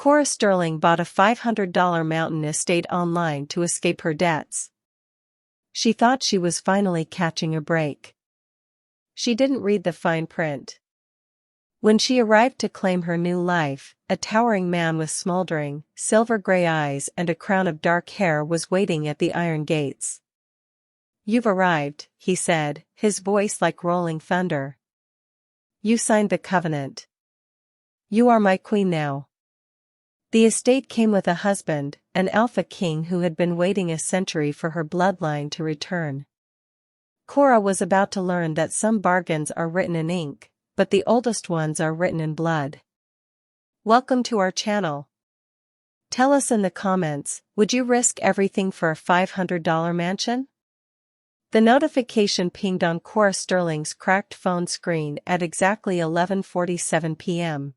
Cora Sterling bought a $500 mountain estate online to escape her debts. She thought she was finally catching a break. She didn't read the fine print. When she arrived to claim her new life, a towering man with smoldering, silver-gray eyes and a crown of dark hair was waiting at the iron gates. "You've arrived," he said, his voice like rolling thunder. "You signed the covenant. You are my queen now." The estate came with a husband, an alpha king who had been waiting a century for her bloodline to return. Cora was about to learn that some bargains are written in ink, but the oldest ones are written in blood. Welcome to our channel. Tell us in the comments, would you risk everything for a $500 mansion? The notification pinged on Cora Sterling's cracked phone screen at exactly 11:47 p.m.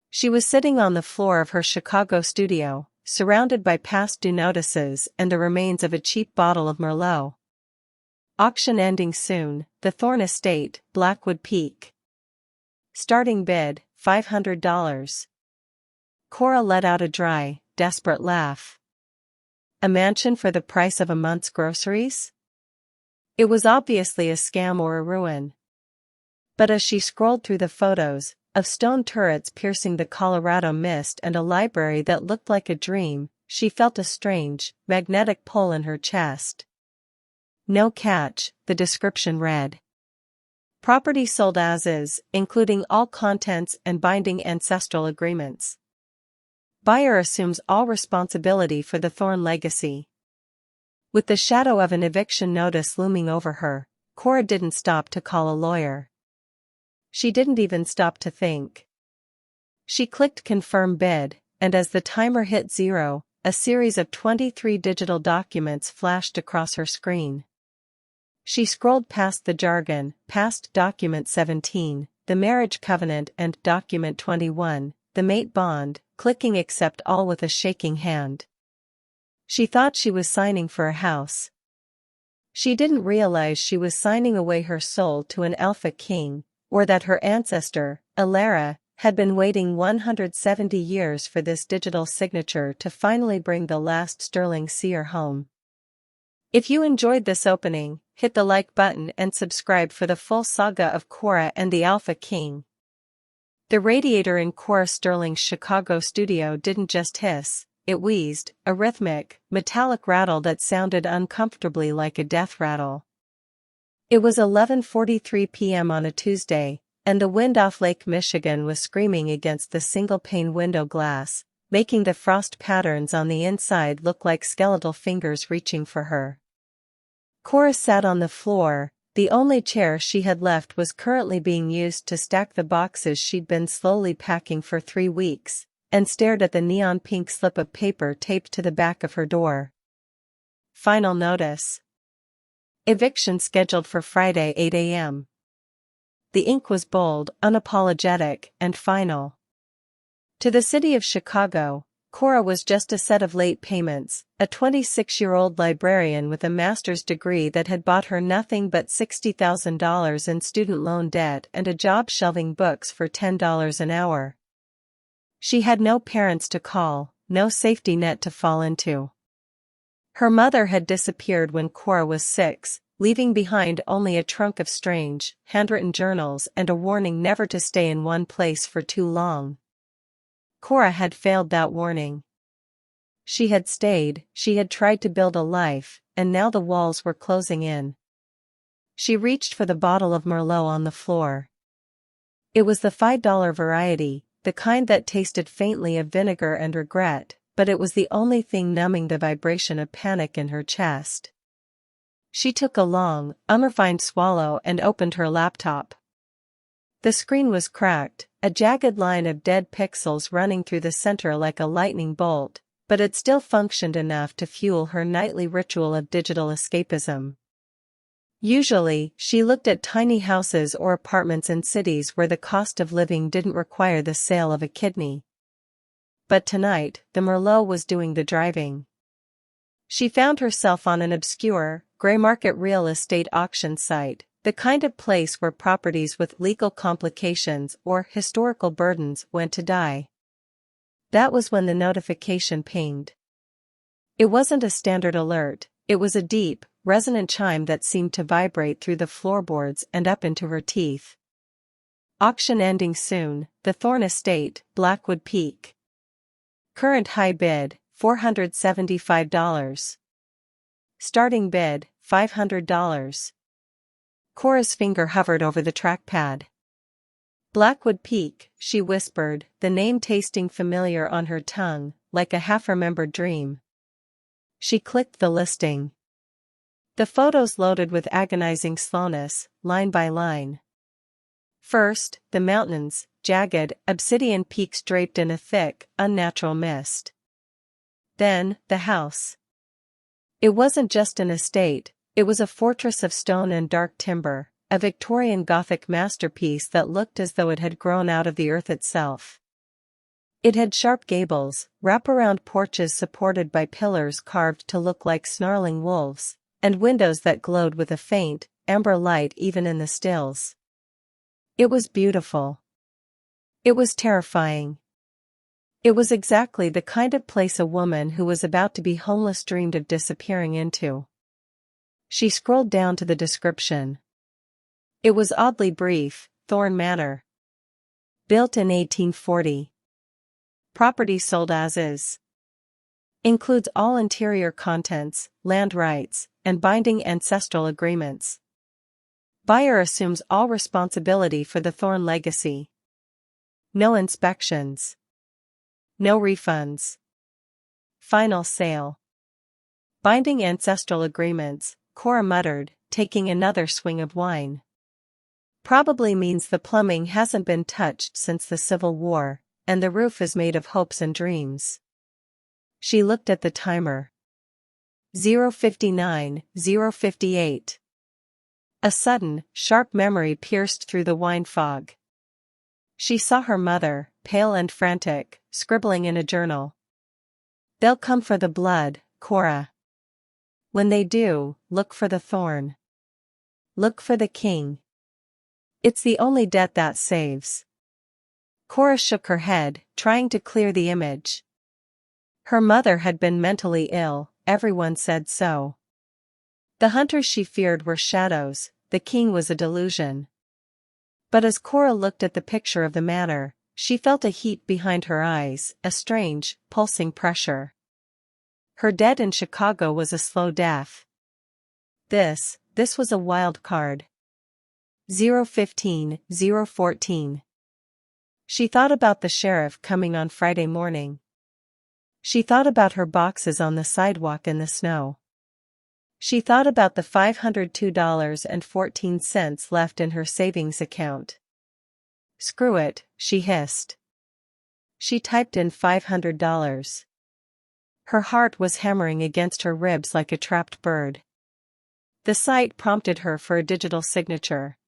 She was sitting on the floor of her Chicago studio, surrounded by past due notices and the remains of a cheap bottle of Merlot. Auction ending soon, the Thorne estate, Blackwood Peak. Starting bid, $500. Cora let out a dry, desperate laugh. A mansion for the price of a month's groceries? It was obviously a scam or a ruin. But as she scrolled through the photos, of stone turrets piercing the Colorado mist and a library that looked like a dream, she felt a strange, magnetic pull in her chest. No catch, the description read. Property sold as is, including all contents and binding ancestral agreements. Buyer assumes all responsibility for the Thorne legacy. With the shadow of an eviction notice looming over her, Cora didn't stop to call a lawyer. She didn't even stop to think. She clicked confirm bid, and as the timer hit 0, a series of 23 digital documents flashed across her screen. She scrolled past the jargon, past document 17, the marriage covenant, and document 21, the mate bond, clicking accept all with a shaking hand. She thought she was signing for a house. She didn't realize she was signing away her soul to an alpha king, or that her ancestor, Alaric, had been waiting 170 years for this digital signature to finally bring the last Sterling seer home. If you enjoyed this opening, hit the like button and subscribe for the full saga of Cora and the Alpha King. The radiator in Cora Sterling's Chicago studio didn't just hiss, it wheezed, a rhythmic, metallic rattle that sounded uncomfortably like a death rattle. It was 11:43 p.m. on a Tuesday, and the wind off Lake Michigan was screaming against the single-pane window glass, making the frost patterns on the inside look like skeletal fingers reaching for her. Cora sat on the floor. The only chair she had left was currently being used to stack the boxes she'd been slowly packing for 3 weeks, and stared at the neon pink slip of paper taped to the back of her door. Final notice. Eviction scheduled for Friday 8 a.m. The ink was bold, unapologetic, and final. To the city of Chicago, Cora was just a set of late payments, a 26-year-old librarian with a master's degree that had bought her nothing but $60,000 in student loan debt and a job shelving books for $10 an hour. She had no parents to call, no safety net to fall into. Her mother had disappeared when Cora was 6, leaving behind only a trunk of strange, handwritten journals and a warning never to stay in one place for too long. Cora had failed that warning. She had stayed, she had tried to build a life, and now the walls were closing in. She reached for the bottle of Merlot on the floor. It was the $5 variety, the kind that tasted faintly of vinegar and regret, but it was the only thing numbing the vibration of panic in her chest. She took a long, unrefined swallow and opened her laptop. The screen was cracked, a jagged line of dead pixels running through the center like a lightning bolt, but it still functioned enough to fuel her nightly ritual of digital escapism. Usually, she looked at tiny houses or apartments in cities where the cost of living didn't require the sale of a kidney. But tonight, the Merlot was doing the driving. She found herself on an obscure, gray market real estate auction site, the kind of place where properties with legal complications or historical burdens went to die. That was when the notification pinged. It wasn't a standard alert, it was a deep, resonant chime that seemed to vibrate through the floorboards and up into her teeth. Auction ending soon, the Thorne Estate, Blackwood Peak. Current high bid, $475. Starting bid, $500. Cora's finger hovered over the trackpad. Blackwood Peak, she whispered, the name tasting familiar on her tongue, like a half-remembered dream. She clicked the listing. The photos loaded with agonizing slowness, line by line. First, the mountains, jagged, obsidian peaks draped in a thick, unnatural mist. Then, the house. It wasn't just an estate, it was a fortress of stone and dark timber, a Victorian Gothic masterpiece that looked as though it had grown out of the earth itself. It had sharp gables, wraparound porches supported by pillars carved to look like snarling wolves, and windows that glowed with a faint, amber light even in the stills. It was beautiful. It was terrifying. It was exactly the kind of place a woman who was about to be homeless dreamed of disappearing into. She scrolled down to the description. It was oddly brief: Thorne Manor. Built in 1840. Property sold as is. Includes all interior contents, land rights, and binding ancestral agreements. Buyer assumes all responsibility for the Thorne legacy. No inspections. No refunds. Final sale. Binding ancestral agreements, Cora muttered, taking another swing of wine. Probably means the plumbing hasn't been touched since the Civil War, and the roof is made of hopes and dreams. She looked at the timer. 0:59, 0:58. A sudden, sharp memory pierced through the wine fog. She saw her mother, pale and frantic, scribbling in a journal. They'll come for the blood, Cora. When they do, look for the thorn. Look for the king. It's the only debt that saves. Cora shook her head, trying to clear the image. Her mother had been mentally ill, everyone said so. The hunters she feared were shadows, the king was a delusion. But as Cora looked at the picture of the manor, she felt a heat behind her eyes, a strange, pulsing pressure. Her dead in Chicago was a slow death. This was a wild card. 0:15, 0:14. She thought about the sheriff coming on Friday morning. She thought about her boxes on the sidewalk in the snow. She thought about the $502.14 left in her savings account. Screw it, she hissed. She typed in $500. Her heart was hammering against her ribs like a trapped bird. The site prompted her for a digital signature.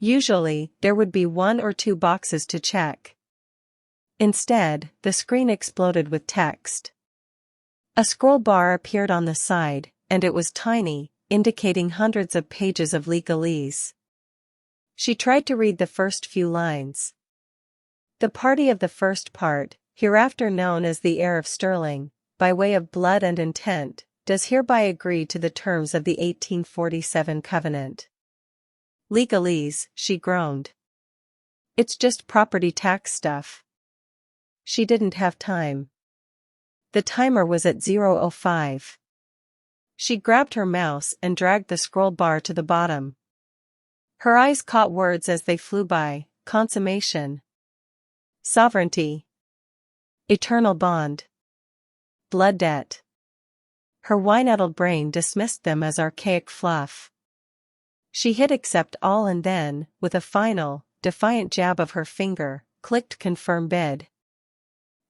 Usually, there would be 1 or 2 boxes to check. Instead, the screen exploded with text. A scroll bar appeared on the side, and it was tiny, indicating hundreds of pages of legalese. She tried to read the first few lines. The party of the first part, hereafter known as the heir of Sterling, by way of blood and intent, does hereby agree to the terms of the 1847 covenant. Legalese, she groaned. It's just property tax stuff. She didn't have time. The timer was at 0:05. She grabbed her mouse and dragged the scroll bar to the bottom. Her eyes caught words as they flew by: consummation, sovereignty, eternal bond, blood debt. Her wine-addled brain dismissed them as archaic fluff. She hit accept all and then, with a final, defiant jab of her finger, clicked confirm bid.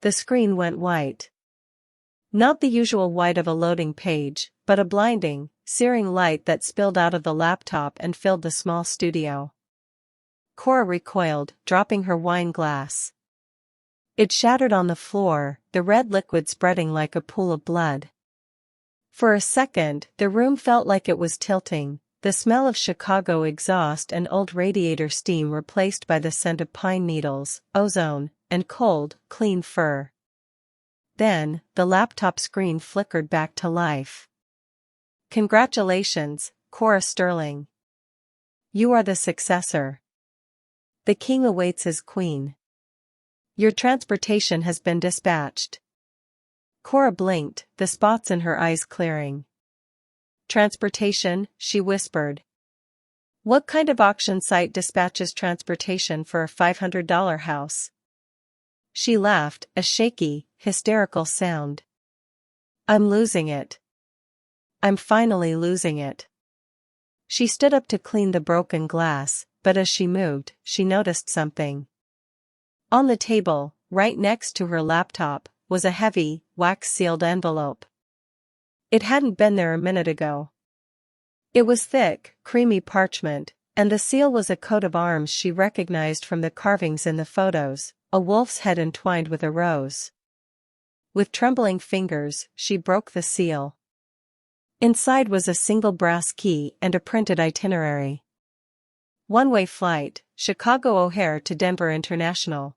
The screen went white. Not the usual white of a loading page, but a blinding, searing light that spilled out of the laptop and filled the small studio. Cora recoiled, dropping her wine glass. It shattered on the floor, the red liquid spreading like a pool of blood. For a second, the room felt like it was tilting, the smell of Chicago exhaust and old radiator steam replaced by the scent of pine needles, ozone, and cold, clean fur. Then, the laptop screen flickered back to life. "Congratulations, Cora Sterling. You are the successor. The king awaits his queen. Your transportation has been dispatched." Cora blinked, the spots in her eyes clearing. "Transportation?" she whispered. "What kind of auction site dispatches transportation for a $500 house?" She laughed, a shaky, hysterical sound. "I'm losing it. I'm finally losing it." She stood up to clean the broken glass, but as she moved, she noticed something. On the table, right next to her laptop, was a heavy, wax-sealed envelope. It hadn't been there a minute ago. It was thick, creamy parchment, and the seal was a coat of arms she recognized from the carvings in the photos, a wolf's head entwined with a rose. With trembling fingers, she broke the seal. Inside was a single brass key and a printed itinerary. One-way flight, Chicago O'Hare to Denver International.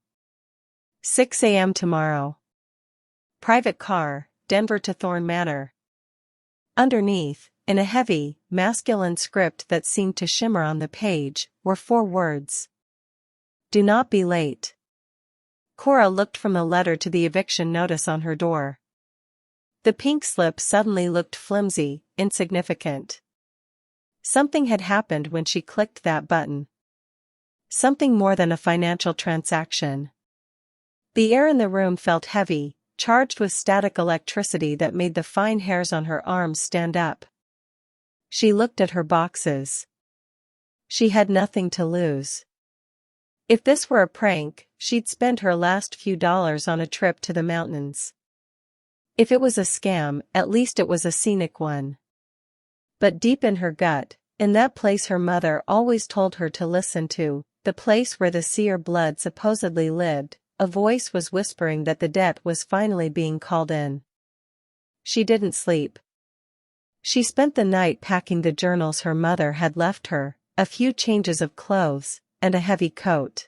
6 a.m. tomorrow. Private car, Denver to Thorne Manor. Underneath, in a heavy, masculine script that seemed to shimmer on the page, were 4 words. "Do not be late." Cora looked from the letter to the eviction notice on her door. The pink slip suddenly looked flimsy, insignificant. Something had happened when she clicked that button. Something more than a financial transaction. The air in the room felt heavy, charged with static electricity that made the fine hairs on her arms stand up. She looked at her boxes. She had nothing to lose. If this were a prank, she'd spend her last few dollars on a trip to the mountains. If it was a scam, at least it was a scenic one. But deep in her gut, in that place her mother always told her to listen to, the place where the seer blood supposedly lived, a voice was whispering that the debt was finally being called in. She didn't sleep. She spent the night packing the journals her mother had left her, a few changes of clothes, and a heavy coat.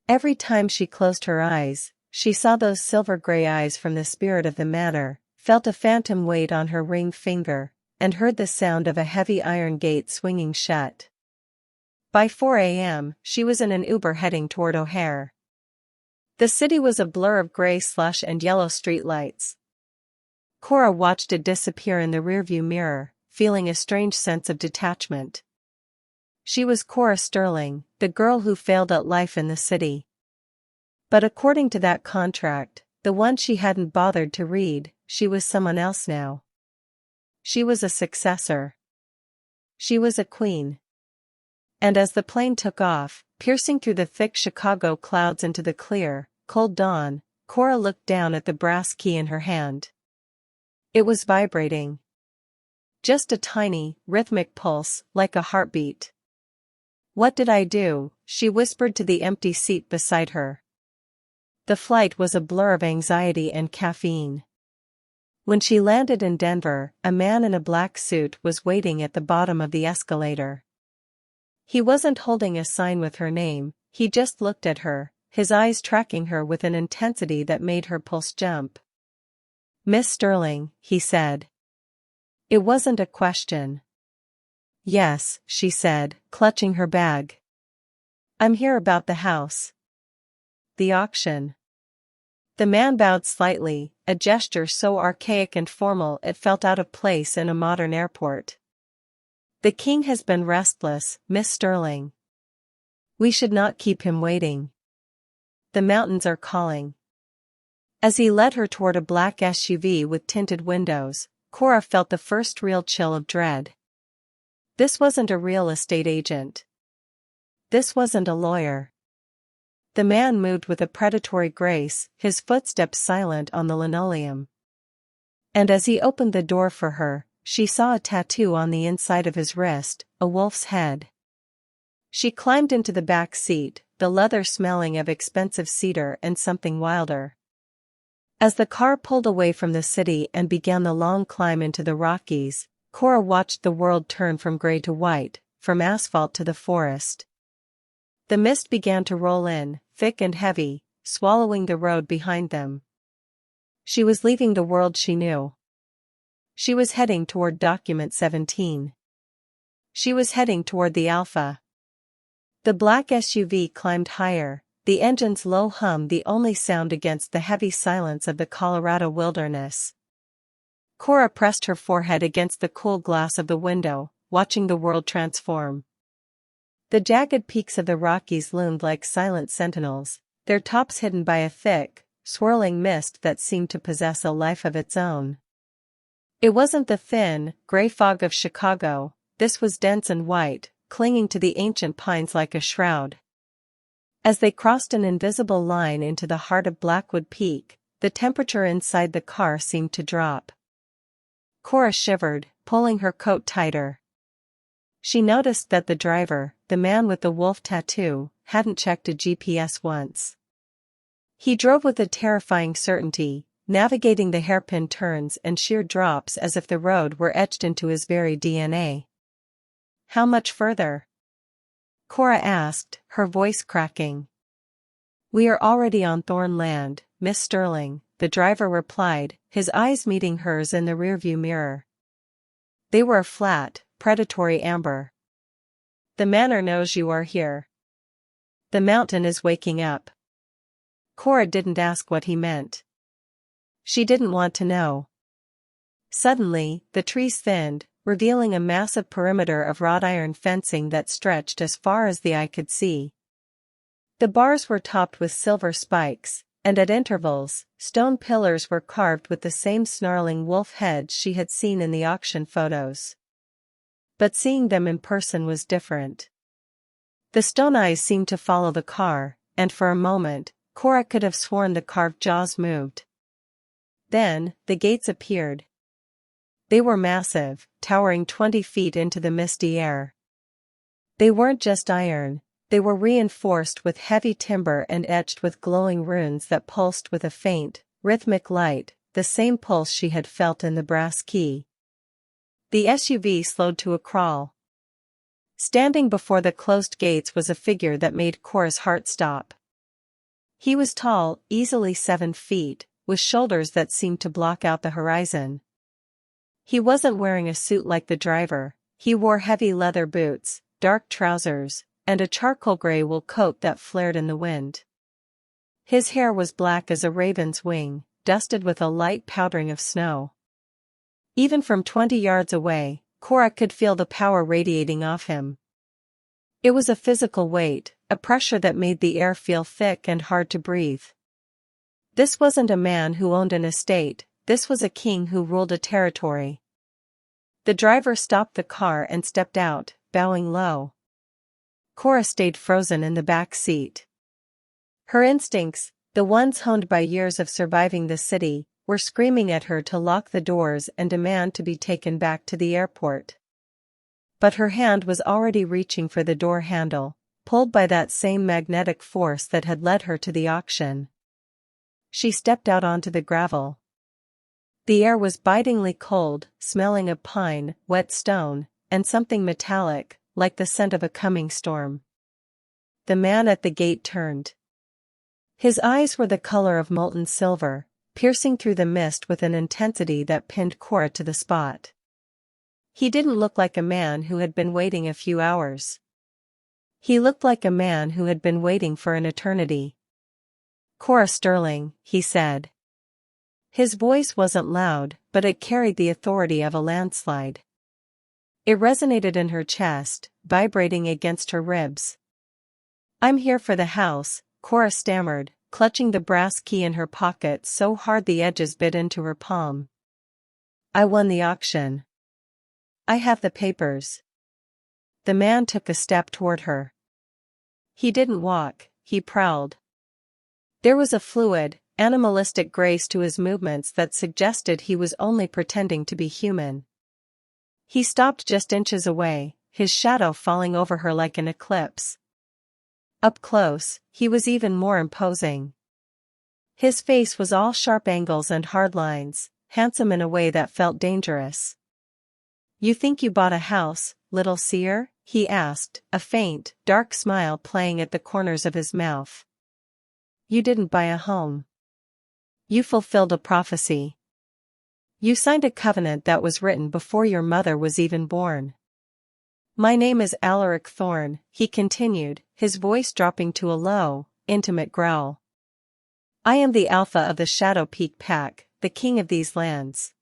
Every time she closed her eyes, she saw those silver-gray eyes from the spirit of the manor, felt a phantom weight on her ring finger, and heard the sound of a heavy iron gate swinging shut. By 4 a.m., she was in an Uber heading toward O'Hare. The city was a blur of gray slush and yellow streetlights. Cora watched it disappear in the rearview mirror, feeling a strange sense of detachment. She was Cora Sterling, the girl who failed at life in the city. But according to that contract, the one she hadn't bothered to read, she was someone else now. She was a successor. She was a queen. And as the plane took off, piercing through the thick Chicago clouds into the clear, cold dawn, Cora looked down at the brass key in her hand. It was vibrating. Just a tiny, rhythmic pulse, like a heartbeat. "What did I do?" she whispered to the empty seat beside her. The flight was a blur of anxiety and caffeine. When she landed in Denver, a man in a black suit was waiting at the bottom of the escalator. He wasn't holding a sign with her name, he just looked at her, his eyes tracking her with an intensity that made her pulse jump. "Miss Sterling," he said. It wasn't a question. "Yes," she said, clutching her bag. "I'm here about the house." "The auction." The man bowed slightly, a gesture so archaic and formal it felt out of place in a modern airport. "The king has been restless, Miss Sterling. We should not keep him waiting. The mountains are calling." As he led her toward a black SUV with tinted windows, Cora felt the first real chill of dread. This wasn't a real estate agent. This wasn't a lawyer. The man moved with a predatory grace, his footsteps silent on the linoleum. And as he opened the door for her, she saw a tattoo on the inside of his wrist, a wolf's head. She climbed into the back seat, the leather smelling of expensive cedar and something wilder. As the car pulled away from the city and began the long climb into the Rockies, Cora watched the world turn from gray to white, from asphalt to the forest. The mist began to roll in, thick and heavy, swallowing the road behind them. She was leaving the world she knew. She was heading toward Document 17. She was heading toward the Alpha. The black SUV climbed higher, the engine's low hum the only sound against the heavy silence of the Colorado wilderness. Cora pressed her forehead against the cool glass of the window, watching the world transform. The jagged peaks of the Rockies loomed like silent sentinels, their tops hidden by a thick, swirling mist that seemed to possess a life of its own. It wasn't the thin, gray fog of Chicago, this was dense and white, clinging to the ancient pines like a shroud. As they crossed an invisible line into the heart of Blackwood Peak, the temperature inside the car seemed to drop. Cora shivered, pulling her coat tighter. She noticed that the driver, the man with the wolf tattoo, hadn't checked a GPS once. He drove with a terrifying certainty, navigating the hairpin turns and sheer drops as if the road were etched into his very DNA. "How much further?" Cora asked, her voice cracking. "We are already on Thorne land, Miss Sterling," the driver replied, his eyes meeting hers in the rearview mirror. They were a flat, predatory amber. "The manor knows you are here. The mountain is waking up." Cora didn't ask what he meant. She didn't want to know. Suddenly, the trees thinned, revealing a massive perimeter of wrought iron fencing that stretched as far as the eye could see. The bars were topped with silver spikes, and at intervals, stone pillars were carved with the same snarling wolf heads she had seen in the auction photos. But seeing them in person was different. The stone eyes seemed to follow the car, and for a moment, Cora could have sworn the carved jaws moved. Then, the gates appeared. They were massive, towering 20 feet into the misty air. They weren't just iron, they were reinforced with heavy timber and etched with glowing runes that pulsed with a faint, rhythmic light, the same pulse she had felt in the brass key. The SUV slowed to a crawl. Standing before the closed gates was a figure that made Cora's heart stop. He was tall, easily 7 feet, with shoulders that seemed to block out the horizon. He wasn't wearing a suit like the driver, he wore heavy leather boots, dark trousers, and a charcoal gray wool coat that flared in the wind. His hair was black as a raven's wing, dusted with a light powdering of snow. Even from 20 yards away, Cora could feel the power radiating off him. It was a physical weight, a pressure that made the air feel thick and hard to breathe. This wasn't a man who owned an estate, this was a king who ruled a territory. The driver stopped the car and stepped out, bowing low. Cora stayed frozen in the back seat. Her instincts, the ones honed by years of surviving the city, were screaming at her to lock the doors and demand to be taken back to the airport. But her hand was already reaching for the door handle, pulled by that same magnetic force that had led her to the auction. She stepped out onto the gravel. The air was bitingly cold, smelling of pine, wet stone, and something metallic, like the scent of a coming storm. The man at the gate turned. His eyes were the color of molten silver, piercing through the mist with an intensity that pinned Cora to the spot. He didn't look like a man who had been waiting a few hours. He looked like a man who had been waiting for an eternity. "Cora Sterling," he said. His voice wasn't loud, but it carried the authority of a landslide. It resonated in her chest, vibrating against her ribs. "I'm here for the house," Cora stammered, clutching the brass key in her pocket so hard the edges bit into her palm. "I won the auction. I have the papers." The man took a step toward her. He didn't walk, he prowled. There was a fluid, animalistic grace to his movements that suggested he was only pretending to be human. He stopped just inches away, his shadow falling over her like an eclipse. Up close, he was even more imposing. His face was all sharp angles and hard lines, handsome in a way that felt dangerous. "You think you bought a house, little seer?" he asked, a faint, dark smile playing at the corners of his mouth. You didn't buy a home. You fulfilled a prophecy. You signed a covenant that was written before your mother was even born. My name is Alaric Thorne, he continued, his voice dropping to a low, intimate growl. I am the Alpha of the Shadow Peak Pack, the king of these lands.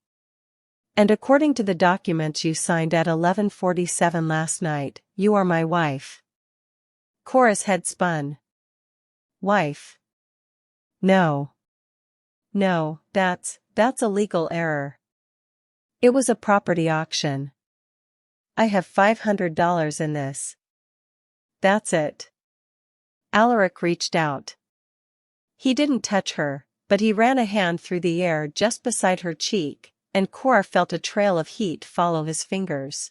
And according to the documents you signed at 11:47 last night, you are my wife. Cora's head spun. Wife? No. No, that's a legal error. It was a property auction. I have $500 in this. That's it. Alaric reached out. He didn't touch her, but he ran a hand through the air just beside her cheek, and Cora felt a trail of heat follow his fingers.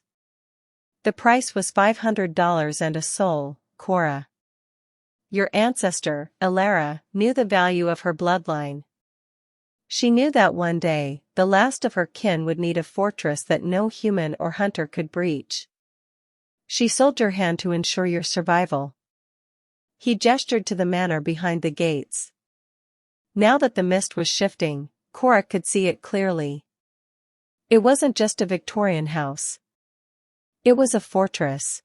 The price was $500 and a soul, Cora. Your ancestor, Alara, knew the value of her bloodline. She knew that one day, the last of her kin would need a fortress that no human or hunter could breach. She sold your hand to ensure your survival. He gestured to the manor behind the gates. Now that the mist was shifting, Cora could see it clearly. It wasn't just a Victorian house. It was a fortress.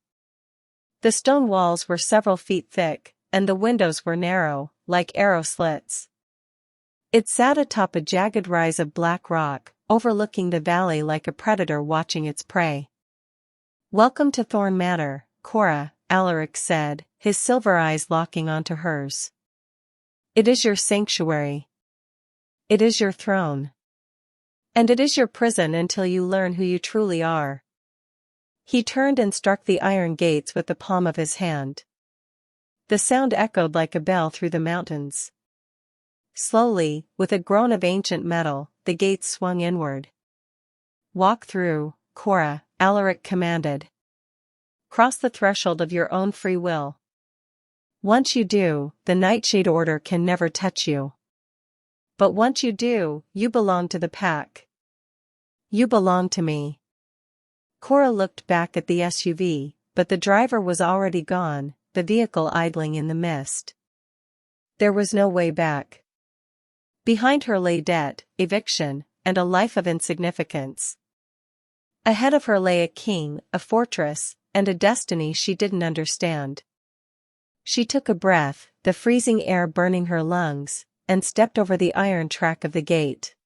The stone walls were several feet thick, and the windows were narrow, like arrow slits. It sat atop a jagged rise of black rock, overlooking the valley like a predator watching its prey. Welcome to Thorne Manor, Cora, Alaric said, his silver eyes locking onto hers. It is your sanctuary. It is your throne. And it is your prison until you learn who you truly are. He turned and struck the iron gates with the palm of his hand. The sound echoed like a bell through the mountains. Slowly, with a groan of ancient metal, the gates swung inward. Walk through, Cora, Alaric commanded. Cross the threshold of your own free will. Once you do, the Nightshade Order can never touch you. But once you do, you belong to the pack. You belong to me. Cora looked back at the SUV, but the driver was already gone, the vehicle idling in the mist. There was no way back. Behind her lay debt, eviction, and a life of insignificance. Ahead of her lay a king, a fortress, and a destiny she didn't understand. She took a breath, the freezing air burning her lungs, and stepped over the iron track of the gate.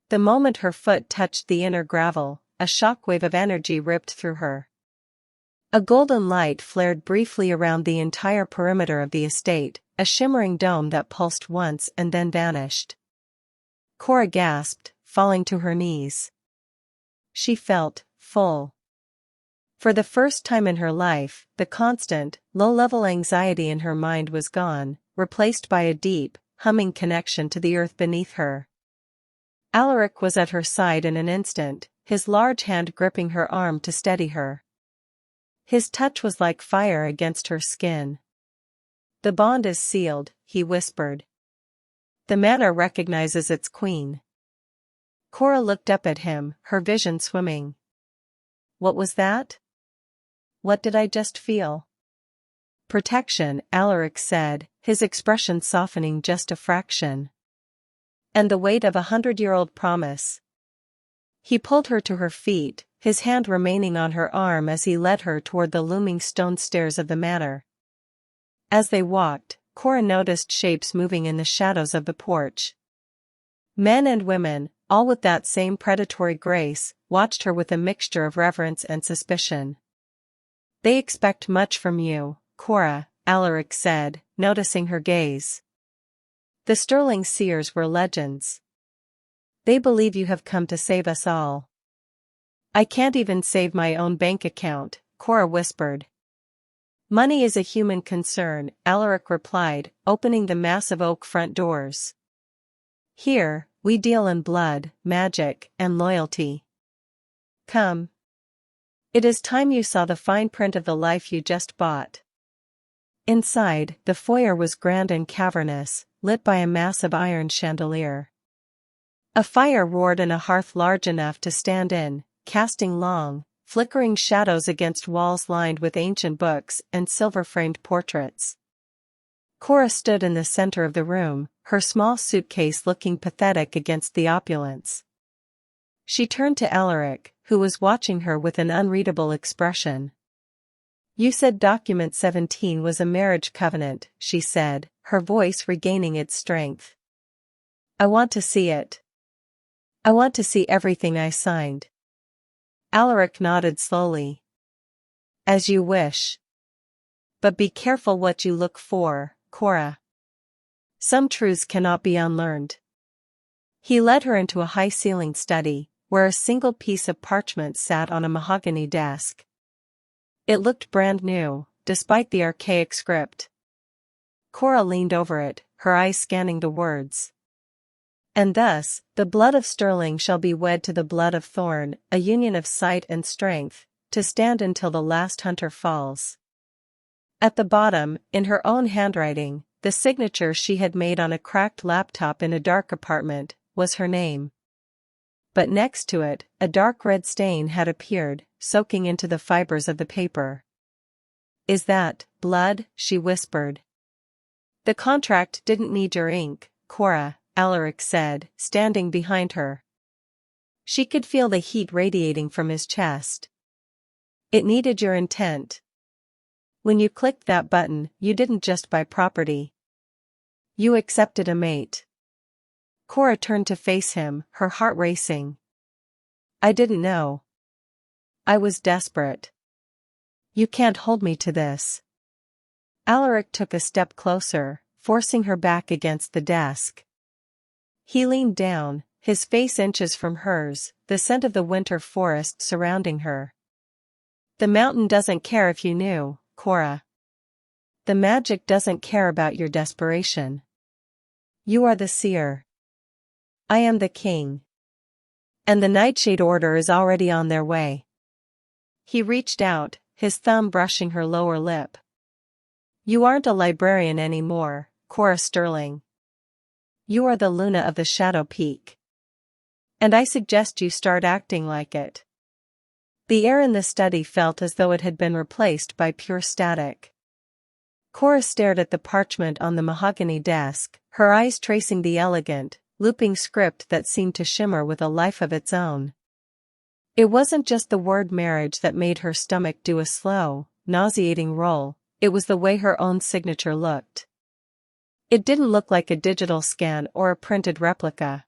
The moment her foot touched the inner gravel, a shockwave of energy ripped through her. A golden light flared briefly around the entire perimeter of the estate, a shimmering dome that pulsed once and then vanished. Cora gasped, falling to her knees. She felt full. For the first time in her life, the constant, low-level anxiety in her mind was gone, replaced by a deep, humming connection to the earth beneath her. Alaric was at her side in an instant, his large hand gripping her arm to steady her. His touch was like fire against her skin. The bond is sealed, he whispered. The manor recognizes its queen. Cora looked up at him, her vision swimming. What was that? What did I just feel? Protection, Alaric said, his expression softening just a fraction. And the weight of 100-year-old promise. He pulled her to her feet, his hand remaining on her arm as he led her toward the looming stone stairs of the manor. As they walked, Cora noticed shapes moving in the shadows of the porch. Men and women, all with that same predatory grace, watched her with a mixture of reverence and suspicion. They expect much from you, Cora, Alaric said, noticing her gaze. The Sterling Seers were legends. They believe you have come to save us all. I can't even save my own bank account, Cora whispered. Money is a human concern, Alaric replied, opening the massive oak front doors. Here, we deal in blood, magic, and loyalty. Come. It is time you saw the fine print of the life you just bought. Inside, the foyer was grand and cavernous, lit by a massive iron chandelier. A fire roared in a hearth large enough to stand in, casting long, flickering shadows against walls lined with ancient books and silver-framed portraits. Cora stood in the center of the room, her small suitcase looking pathetic against the opulence. She turned to Alaric, who was watching her with an unreadable expression. "You said document 17 was a marriage covenant," she said, her voice regaining its strength. "I want to see it. I want to see everything I signed." Alaric nodded slowly. "As you wish. But be careful what you look for, Cora. Some truths cannot be unlearned." He led her into a high-ceilinged study, where a single piece of parchment sat on a mahogany desk. It looked brand new, despite the archaic script. Cora leaned over it, her eyes scanning the words. "And thus, the blood of Sterling shall be wed to the blood of Thorne, a union of sight and strength, to stand until the last hunter falls." At the bottom, in her own handwriting, the signature she had made on a cracked laptop in a dark apartment, was her name. But next to it, a dark red stain had appeared, soaking into the fibers of the paper. "Is that blood?" she whispered. "The contract didn't need your ink, Cora," Alaric said, standing behind her. She could feel the heat radiating from his chest. "It needed your intent. When you clicked that button, you didn't just buy property. You accepted a mate." Cora turned to face him, her heart racing. "I didn't know. I was desperate. You can't hold me to this." Alaric took a step closer, forcing her back against the desk. He leaned down, his face inches from hers, the scent of the winter forest surrounding her. "The mountain doesn't care if you knew, Cora. The magic doesn't care about your desperation. You are the seer. I am the king. And the Nightshade Order is already on their way." He reached out, his thumb brushing her lower lip. "You aren't a librarian anymore, Cora Sterling. You are the Luna of the Shadow Peak. And I suggest you start acting like it." The air in the study felt as though it had been replaced by pure static. Cora stared at the parchment on the mahogany desk, her eyes tracing the elegant, looping script that seemed to shimmer with a life of its own. It wasn't just the word marriage that made her stomach do a slow, nauseating roll, it was the way her own signature looked. It didn't look like a digital scan or a printed replica.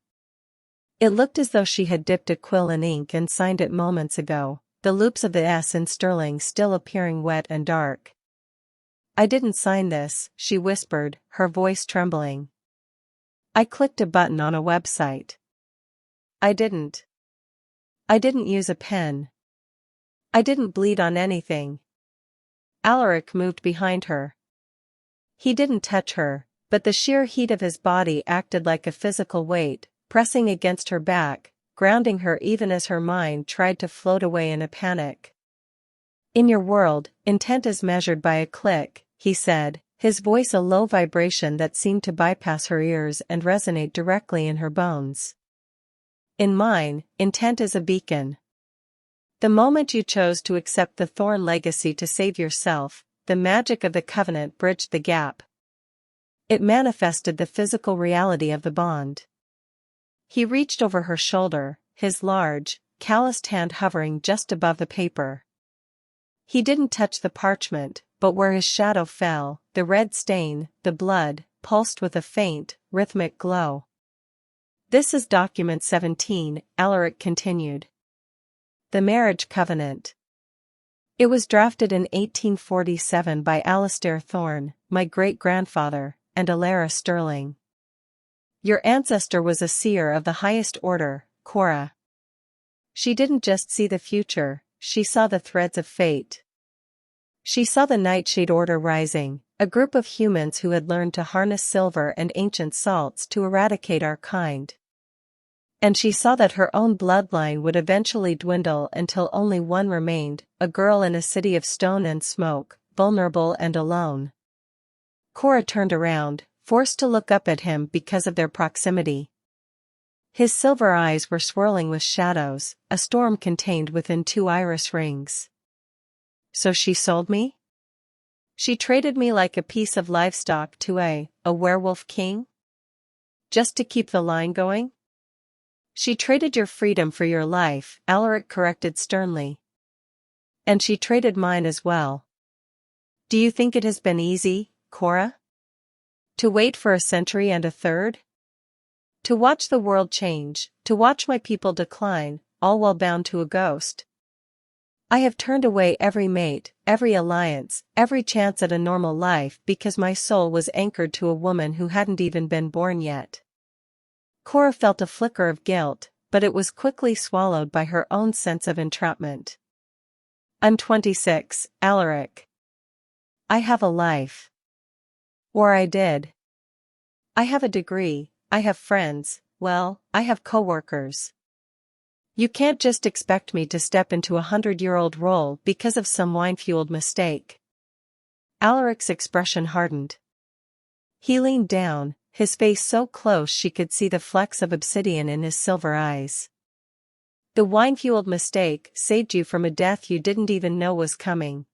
It looked as though she had dipped a quill in ink and signed it moments ago, the loops of the S in Sterling still appearing wet and dark. "I didn't sign this," she whispered, her voice trembling. "I clicked a button on a website. I didn't use a pen. I didn't bleed on anything." Alaric moved behind her. He didn't touch her, but the sheer heat of his body acted like a physical weight, pressing against her back, grounding her even as her mind tried to float away in a panic. "In your world, intent is measured by a click," he said, his voice a low vibration that seemed to bypass her ears and resonate directly in her bones. "In mine, intent is a beacon. The moment you chose to accept the Thorne legacy to save yourself, the magic of the covenant bridged the gap. It manifested the physical reality of the bond." He reached over her shoulder, his large, calloused hand hovering just above the paper. He didn't touch the parchment, but where his shadow fell, the red stain, the blood, pulsed with a faint, rhythmic glow. "This is document 17, Alaric continued. The marriage covenant. It was drafted in 1847 by Alaric Thorne, my great-grandfather, and Alaric Sterling. Your ancestor was a seer of the highest order, Cora. She didn't just see the future, she saw the threads of fate. She saw the Nightshade Order rising, a group of humans who had learned to harness silver and ancient salts to eradicate our kind. And she saw that her own bloodline would eventually dwindle until only one remained, a girl in a city of stone and smoke, vulnerable and alone." Cora turned around, forced to look up at him because of their proximity. His silver eyes were swirling with shadows, a storm contained within two iris rings. "So she sold me?" She traded me like a piece of livestock to a werewolf king? Just to keep the line going? She traded your freedom for your life, Alaric corrected sternly. And she traded mine as well. Do you think it has been easy, Cora? To wait for a century and a third? To watch the world change, to watch my people decline, all while bound to a ghost. I have turned away every mate, every alliance, every chance at a normal life because my soul was anchored to a woman who hadn't even been born yet. Cora felt a flicker of guilt, but it was quickly swallowed by her own sense of entrapment. I'm 26, Alaric. I have a life. Or I did. I have a degree, I have friends, well, I have coworkers. You can't just expect me to step into a 100-year-old role because of some wine-fueled mistake. Alaric's expression hardened. He leaned down, his face so close she could see the flecks of obsidian in his silver eyes. The wine-fueled mistake saved you from a death you didn't even know was coming.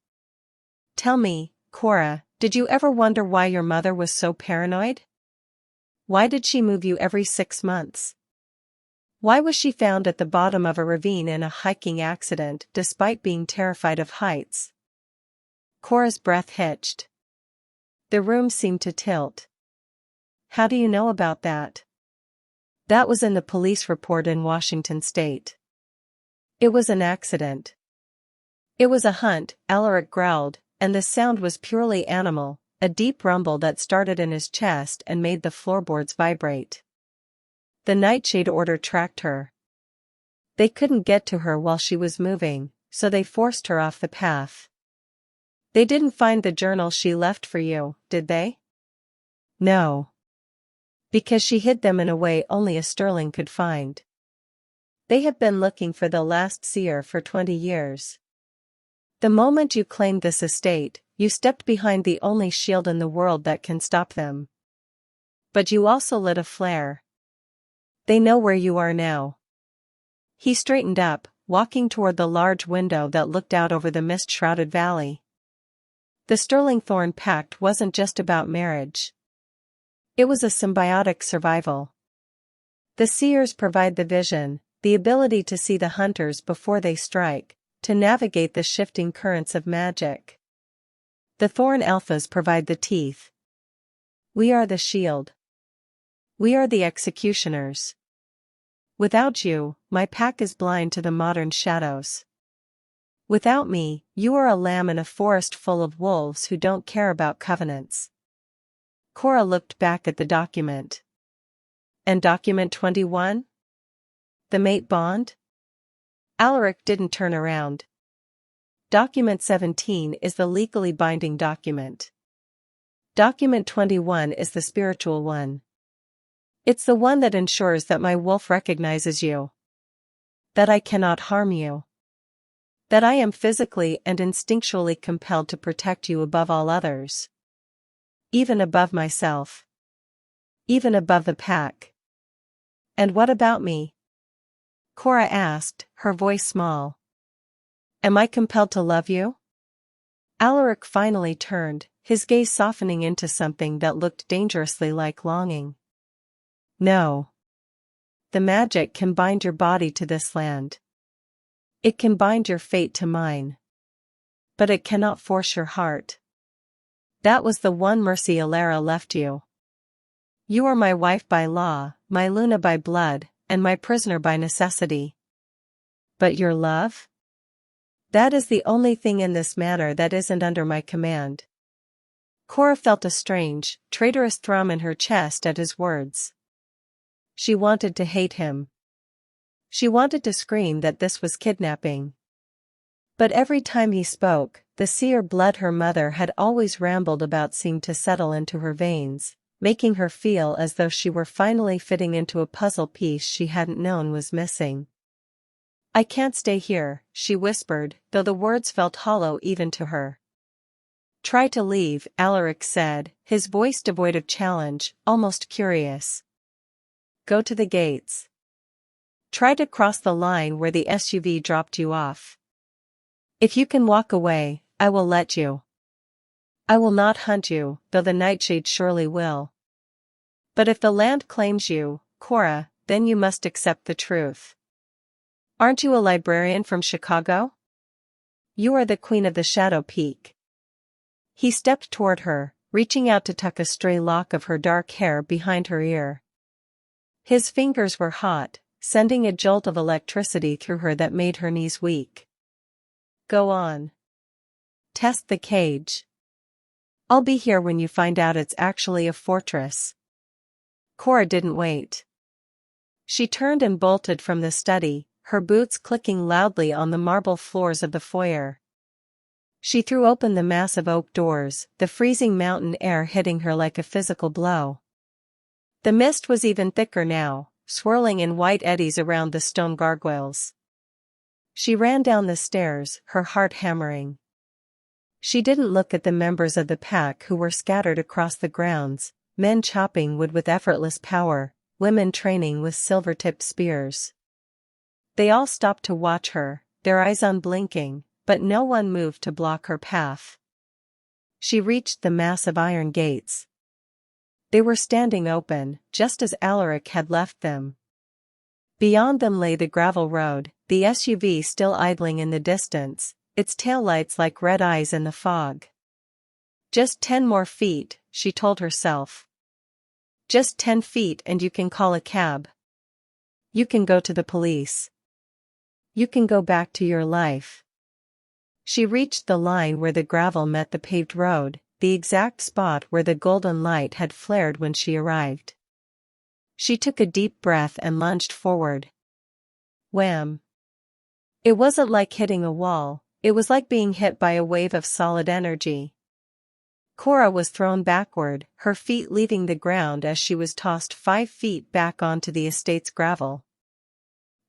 Tell me, Cora, did you ever wonder why your mother was so paranoid? Why did she move you every 6 months? Why was she found at the bottom of a ravine in a hiking accident despite being terrified of heights? Cora's breath hitched. The room seemed to tilt. How do you know about that? That was in the police report in Washington State. It was an accident. It was a hunt, Alaric growled, and the sound was purely animal, a deep rumble that started in his chest and made the floorboards vibrate. The Nightshade Order tracked her. They couldn't get to her while she was moving, so they forced her off the path. They didn't find the journal she left for you, did they? No. Because she hid them in a way only a Sterling could find. They have been looking for the last seer for 20 years. The moment you claimed this estate, you stepped behind the only shield in the world that can stop them. But you also lit a flare. They know where you are now. He straightened up, walking toward the large window that looked out over the mist-shrouded valley. The Sterling-Thorne pact wasn't just about marriage. It was a symbiotic survival. The Seers provide the vision, the ability to see the hunters before they strike, to navigate the shifting currents of magic. The Thorne Alphas provide the teeth. We are the shield. We are the executioners. Without you, my pack is blind to the modern shadows. Without me, you are a lamb in a forest full of wolves who don't care about covenants. Cora looked back at the document. And document 21? The mate bond? Alaric didn't turn around. Document 17 is the legally binding document. Document 21 is the spiritual one. It's the one that ensures that my wolf recognizes you. That I cannot harm you. That I am physically and instinctually compelled to protect you above all others. Even above myself. Even above the pack. And what about me? Cora asked, her voice small. Am I compelled to love you? Alaric finally turned, his gaze softening into something that looked dangerously like longing. No. The magic can bind your body to this land. It can bind your fate to mine. But it cannot force your heart. That was the one mercy Alara left you. You are my wife by law, my Luna by blood, and my prisoner by necessity. But your love? That is the only thing in this matter that isn't under my command. Cora felt a strange, traitorous thrum in her chest at his words. She wanted to hate him. She wanted to scream that this was kidnapping. But every time he spoke, the seer blood her mother had always rambled about seemed to settle into her veins, making her feel as though she were finally fitting into a puzzle piece she hadn't known was missing. I can't stay here, she whispered, though the words felt hollow even to her. Try to leave, Alaric said, his voice devoid of challenge, almost curious. Go to the gates. Try to cross the line where the SUV dropped you off. If you can walk away, I will let you. I will not hunt you, though the Nightshade surely will. But if the land claims you, Cora, then you must accept the truth. Aren't you a librarian from Chicago? You are the queen of the Shadow Peak. He stepped toward her, reaching out to tuck a stray lock of her dark hair behind her ear. His fingers were hot, sending a jolt of electricity through her that made her knees weak. Go on. Test the cage. I'll be here when you find out it's actually a fortress. Cora didn't wait. She turned and bolted from the study, her boots clicking loudly on the marble floors of the foyer. She threw open the massive oak doors, the freezing mountain air hitting her like a physical blow. The mist was even thicker now, swirling in white eddies around the stone gargoyles. She ran down the stairs, her heart hammering. She didn't look at the members of the pack who were scattered across the grounds, men chopping wood with effortless power, women training with silver-tipped spears. They all stopped to watch her, their eyes unblinking, but no one moved to block her path. She reached the massive iron gates. They were standing open, just as Alaric had left them. Beyond them lay the gravel road, the SUV still idling in the distance, its taillights like red eyes in the fog. Just 10 more feet, she told herself. Just 10 feet and you can call a cab. You can go to the police. You can go back to your life. She reached the line where the gravel met the paved road, the exact spot where the golden light had flared when she arrived. She took a deep breath and lunged forward. Wham! It wasn't like hitting a wall, it was like being hit by a wave of solid energy. Cora was thrown backward, her feet leaving the ground as she was tossed 5 feet back onto the estate's gravel.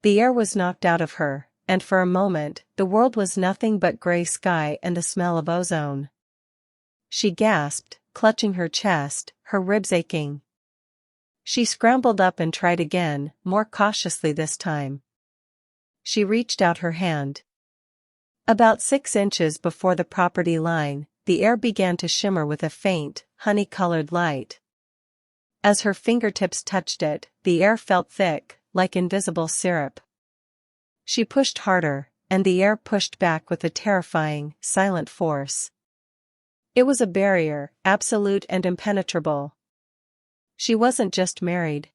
The air was knocked out of her, and for a moment, the world was nothing but gray sky and the smell of ozone. She gasped, clutching her chest, her ribs aching. She scrambled up and tried again, more cautiously this time. She reached out her hand. About 6 inches before the property line, the air began to shimmer with a faint, honey-colored light. As her fingertips touched it, the air felt thick, like invisible syrup. She pushed harder, and the air pushed back with a terrifying, silent force. It was a barrier, absolute and impenetrable. She wasn't just married.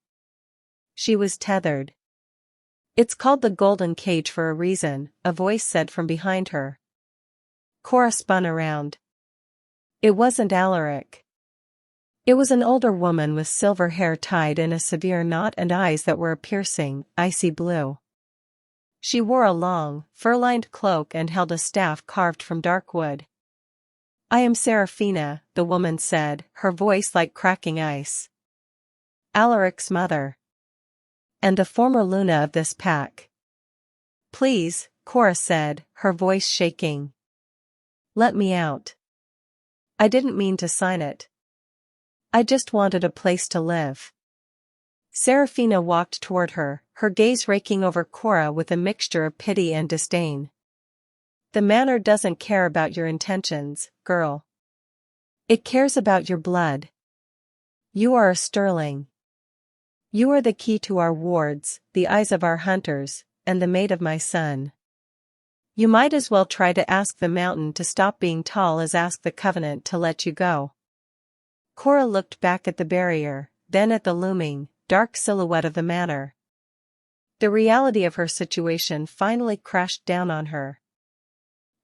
She was tethered. It's called the Golden Cage for a reason, a voice said from behind her. Cora spun around. It wasn't Alaric. It was an older woman with silver hair tied in a severe knot and eyes that were a piercing, icy blue. She wore a long, fur-lined cloak and held a staff carved from dark wood. I am Seraphina, the woman said, her voice like cracking ice. Alaric's mother. And the former Luna of this pack. Please, Cora said, her voice shaking. Let me out. I didn't mean to sign it. I just wanted a place to live. Seraphina walked toward her, her gaze raking over Cora with a mixture of pity and disdain. The manor doesn't care about your intentions, girl. It cares about your blood. You are a Sterling. You are the key to our wards, the eyes of our hunters, and the mate of my son. You might as well try to ask the mountain to stop being tall as ask the covenant to let you go. Cora looked back at the barrier, then at the looming, dark silhouette of the manor. The reality of her situation finally crashed down on her.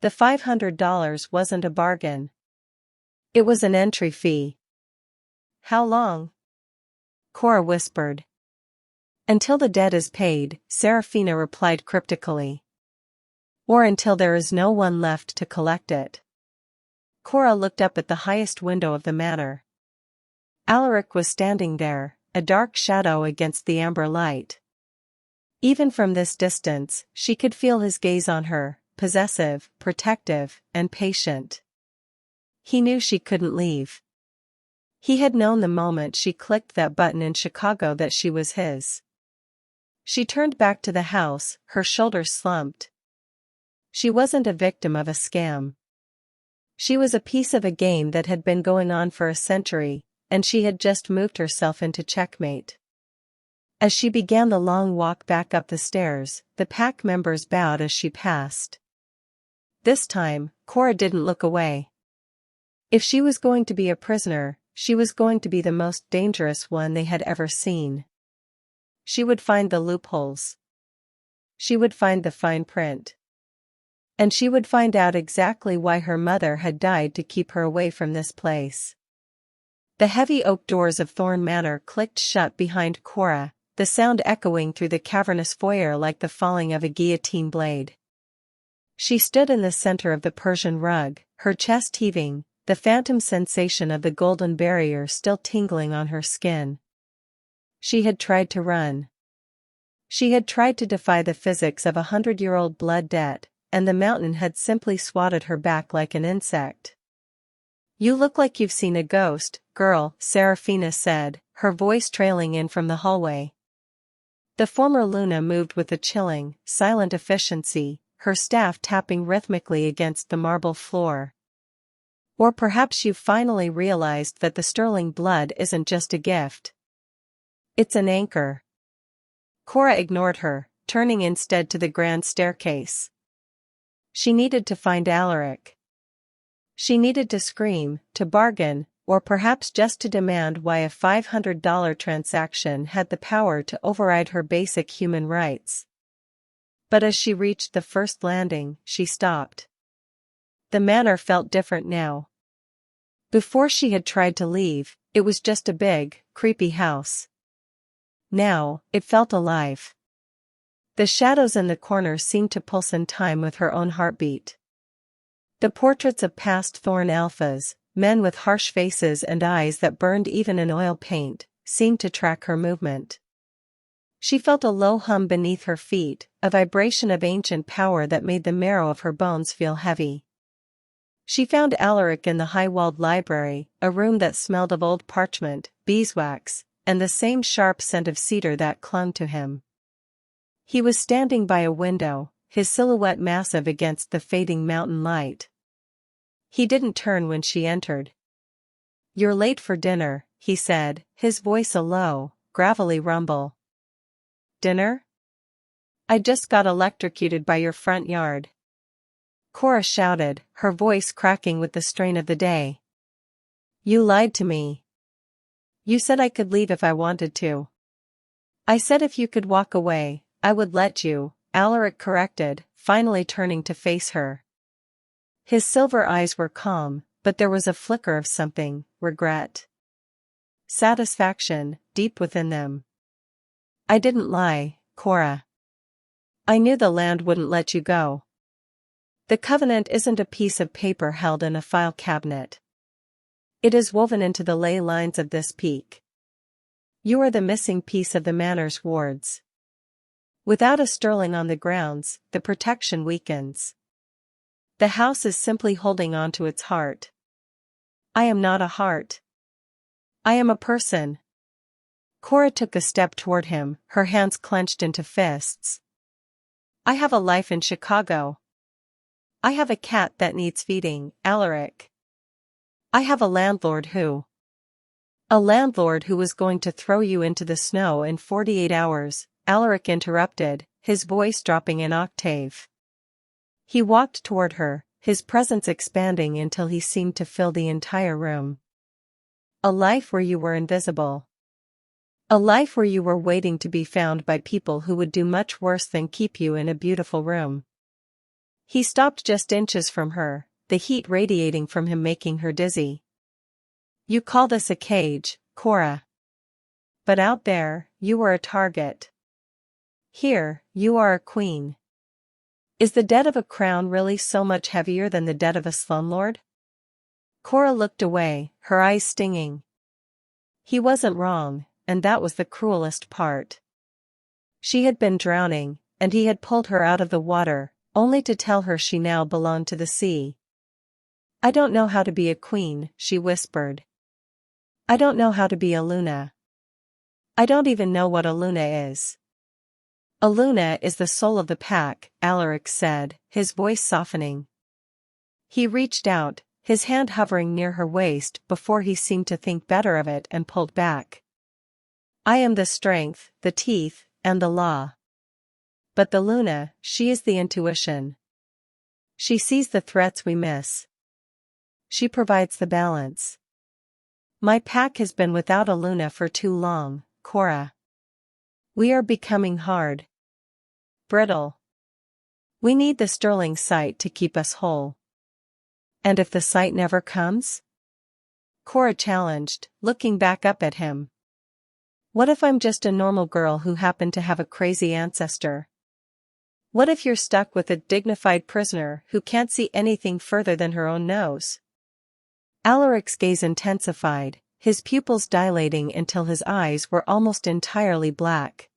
The $500 wasn't a bargain. It was an entry fee. How long? Cora whispered. Until the debt is paid, Seraphina replied cryptically. Or until there is no one left to collect it. Cora looked up at the highest window of the manor. Alaric was standing there, a dark shadow against the amber light. Even from this distance, she could feel his gaze on her, possessive, protective, and patient. He knew she couldn't leave. He had known the moment she clicked that button in Chicago that she was his. She turned back to the house, her shoulders slumped. She wasn't a victim of a scam. She was a piece of a game that had been going on for a century, and she had just moved herself into checkmate. As she began the long walk back up the stairs, the pack members bowed as she passed. This time, Cora didn't look away. If she was going to be a prisoner, she was going to be the most dangerous one they had ever seen. She would find the loopholes. She would find the fine print. And she would find out exactly why her mother had died to keep her away from this place. The heavy oak doors of Thorne Manor clicked shut behind Cora, the sound echoing through the cavernous foyer like the falling of a guillotine blade. She stood in the center of the Persian rug, her chest heaving, the phantom sensation of the golden barrier still tingling on her skin. She had tried to run. She had tried to defy the physics of 100-year-old blood debt, and the mountain had simply swatted her back like an insect. "You look like you've seen a ghost, girl," Seraphina said, her voice trailing in from the hallway. The former Luna moved with a chilling, silent efficiency, her staff tapping rhythmically against the marble floor. "Or perhaps you've finally realized that the Sterling blood isn't just a gift. It's an anchor." Cora ignored her, turning instead to the grand staircase. She needed to find Alaric. She needed to scream, to bargain, or perhaps just to demand why a $500 transaction had the power to override her basic human rights. But as she reached the first landing, she stopped. The manor felt different now. Before she had tried to leave, it was just a big, creepy house. Now, it felt alive. The shadows in the corners seemed to pulse in time with her own heartbeat. The portraits of past Thorne alphas, men with harsh faces and eyes that burned even in oil paint, seemed to track her movement. She felt a low hum beneath her feet, a vibration of ancient power that made the marrow of her bones feel heavy. She found Alaric in the high-walled library, a room that smelled of old parchment, beeswax, and the same sharp scent of cedar that clung to him. He was standing by a window, his silhouette massive against the fading mountain light. He didn't turn when she entered. "You're late for dinner," he said, his voice a low, gravelly rumble. "Dinner? I just got electrocuted by your front yard," Cora shouted, her voice cracking with the strain of the day. "You lied to me. You said I could leave if I wanted to." "I said if you could walk away, I would let you," Alaric corrected, finally turning to face her. His silver eyes were calm, but there was a flicker of something, regret, satisfaction, deep within them. "I didn't lie, Cora. I knew the land wouldn't let you go. The covenant isn't a piece of paper held in a file cabinet. It is woven into the ley lines of this peak. You are the missing piece of the manor's wards. Without a Sterling on the grounds, the protection weakens. The house is simply holding on to its heart. I am not a heart. I am a person." Cora took a step toward him, her hands clenched into fists. "I have a life in Chicago. I have a cat that needs feeding, Alaric. I have a landlord who was going to throw you into the snow in 48 hours, Alaric interrupted, his voice dropping an octave. He walked toward her, his presence expanding until he seemed to fill the entire room. "A life where you were invisible. A life where you were waiting to be found by people who would do much worse than keep you in a beautiful room." He stopped just inches from her, the heat radiating from him making her dizzy. "You call this a cage, Cora. But out there, you were a target. Here, you are a queen. Is the debt of a crown really so much heavier than the debt of a slumlord?" Cora looked away, her eyes stinging. He wasn't wrong, and that was the cruelest part. She had been drowning, and he had pulled her out of the water, only to tell her she now belonged to the sea. "I don't know how to be a queen," she whispered. "I don't know how to be a Luna. I don't even know what a Luna is." "A Luna is the soul of the pack," Alaric said, his voice softening. He reached out, his hand hovering near her waist before he seemed to think better of it and pulled back. I am the strength, the teeth, and the law. But the Luna, she is the intuition. She sees the threats we miss. She provides the balance. My pack has been without a Luna for too long, Cora. We are becoming hard. Brittle. We need the Sterling sight to keep us whole. And if the sight never comes? Cora challenged, looking back up at him. What if I'm just a normal girl who happened to have a crazy ancestor? What if you're stuck with a dignified prisoner who can't see anything further than her own nose? Alaric's gaze intensified, his pupils dilating until his eyes were almost entirely black.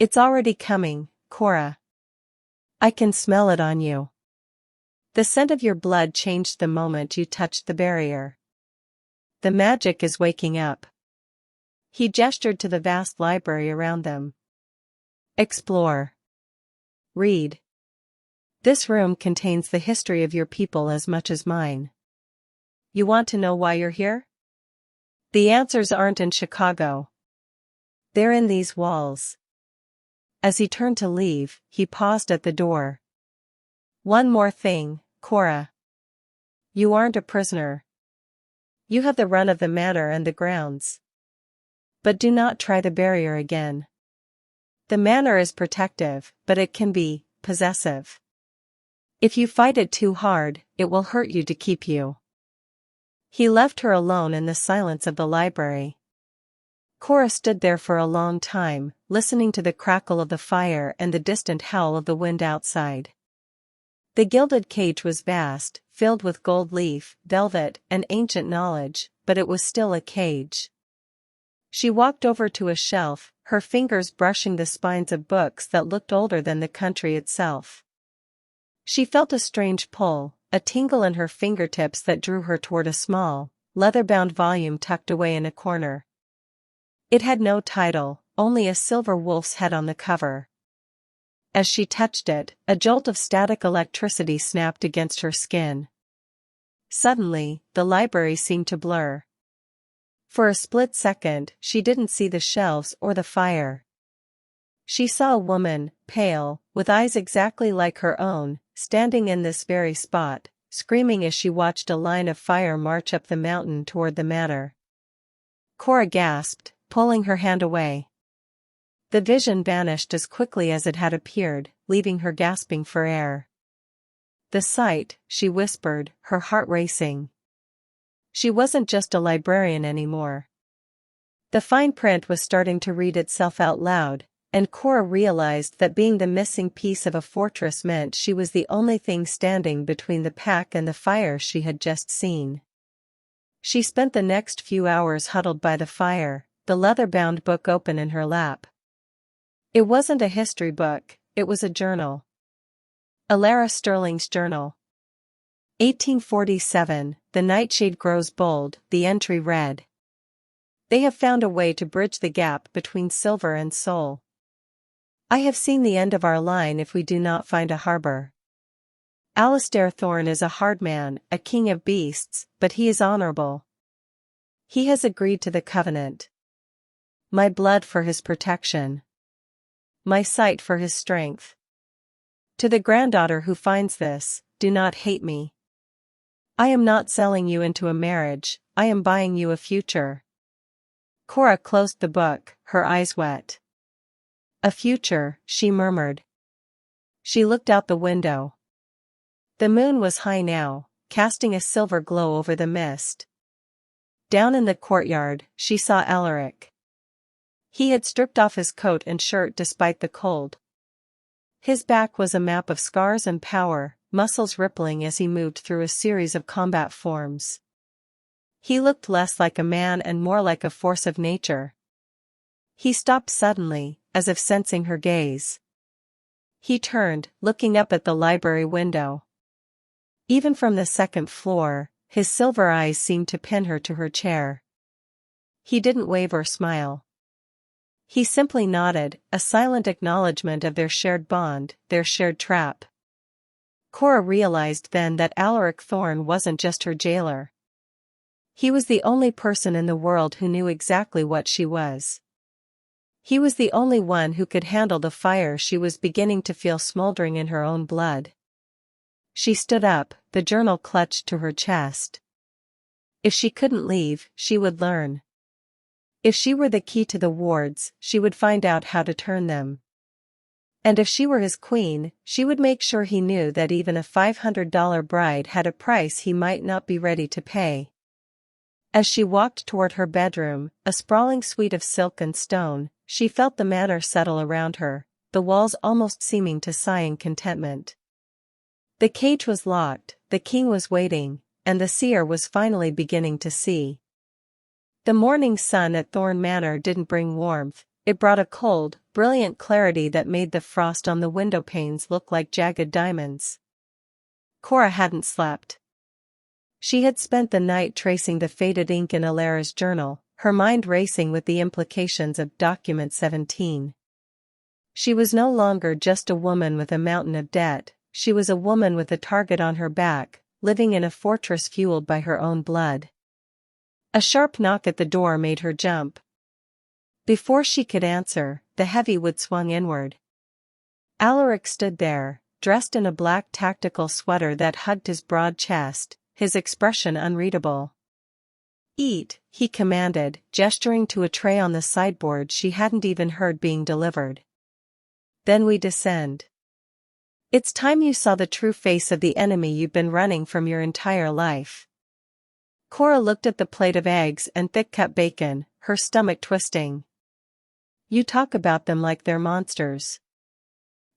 It's already coming, Cora. I can smell it on you. The scent of your blood changed the moment you touched the barrier. The magic is waking up. He gestured to the vast library around them. Explore. Read. This room contains the history of your people as much as mine. You want to know why you're here? The answers aren't in Chicago. They're in these walls. As he turned to leave, he paused at the door. One more thing, Cora. You aren't a prisoner. You have the run of the manor and the grounds. But do not try the barrier again. The manor is protective, but it can be possessive. If you fight it too hard, it will hurt you to keep you. He left her alone in the silence of the library. Cora stood there for a long time, listening to the crackle of the fire and the distant howl of the wind outside. The gilded cage was vast, filled with gold leaf, velvet, and ancient knowledge, but it was still a cage. She walked over to a shelf, her fingers brushing the spines of books that looked older than the country itself. She felt a strange pull, a tingle in her fingertips that drew her toward a small, leather-bound volume tucked away in a corner. It had no title, only a silver wolf's head on the cover. As she touched it, a jolt of static electricity snapped against her skin. Suddenly, the library seemed to blur. For a split second, she didn't see the shelves or the fire. She saw a woman, pale, with eyes exactly like her own, standing in this very spot, screaming as she watched a line of fire march up the mountain toward the manor. Cora gasped, pulling her hand away. The vision vanished as quickly as it had appeared, leaving her gasping for air. The sight, she whispered, her heart racing. She wasn't just a librarian anymore. The fine print was starting to read itself out loud, and Cora realized that being the missing piece of a fortress meant she was the only thing standing between the pack and the fire she had just seen. She spent the next few hours huddled by the fire, the leather-bound book open in her lap. It wasn't a history book, it was a journal. Alaric Sterling's journal. 1847, the nightshade grows bold, the entry read. They have found a way to bridge the gap between silver and soul. I have seen the end of our line if we do not find a harbor. Alaric Thorne is a hard man, a king of beasts, but he is honorable. He has agreed to the covenant. My blood for his protection. My sight for his strength. To the granddaughter who finds this, do not hate me. I am not selling you into a marriage, I am buying you a future. Cora closed the book, her eyes wet. A future, she murmured. She looked out the window. The moon was high now, casting a silver glow over the mist. Down in the courtyard, she saw Alaric. He had stripped off his coat and shirt despite the cold. His back was a map of scars and power, muscles rippling as he moved through a series of combat forms. He looked less like a man and more like a force of nature. He stopped suddenly, as if sensing her gaze. He turned, looking up at the library window. Even from the second floor, his silver eyes seemed to pin her to her chair. He didn't wave or smile. He simply nodded, a silent acknowledgement of their shared bond, their shared trap. Cora realized then that Alaric Thorne wasn't just her jailer. He was the only person in the world who knew exactly what she was. He was the only one who could handle the fire she was beginning to feel smoldering in her own blood. She stood up, the journal clutched to her chest. If she couldn't leave, she would learn. If she were the key to the wards, she would find out how to turn them. And if she were his queen, she would make sure he knew that even a $500 bride had a price he might not be ready to pay. As she walked toward her bedroom, a sprawling suite of silk and stone, she felt the manor settle around her, the walls almost seeming to sigh in contentment. The cage was locked, the king was waiting, and the seer was finally beginning to see. The morning sun at Thorne Manor didn't bring warmth, it brought a cold, brilliant clarity that made the frost on the window panes look like jagged diamonds. Cora hadn't slept. She had spent the night tracing the faded ink in Alaric's journal, her mind racing with the implications of Document 17. She was no longer just a woman with a mountain of debt, she was a woman with a target on her back, living in a fortress fueled by her own blood. A sharp knock at the door made her jump. Before she could answer, the heavy wood swung inward. Alaric stood there, dressed in a black tactical sweater that hugged his broad chest, his expression unreadable. "Eat," he commanded, gesturing to a tray on the sideboard she hadn't even heard being delivered. "Then we descend. It's time you saw the true face of the enemy you've been running from your entire life." Cora looked at the plate of eggs and thick-cut bacon, her stomach twisting. "You talk about them like they're monsters.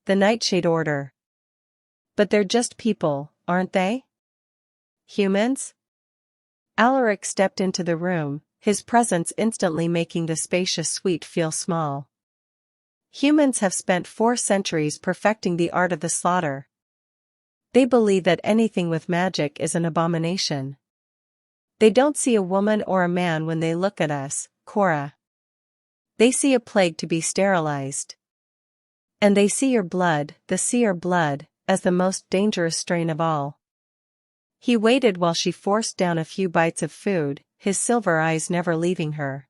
The Nightshade Order. But they're just people, aren't they? Humans?" Alaric stepped into the room, his presence instantly making the spacious suite feel small. "Humans have spent 4 centuries perfecting the art of the slaughter. They believe that anything with magic is an abomination. They don't see a woman or a man when they look at us, Cora. They see a plague to be sterilized. And they see your blood, the seer blood, as the most dangerous strain of all." He waited while she forced down a few bites of food, his silver eyes never leaving her.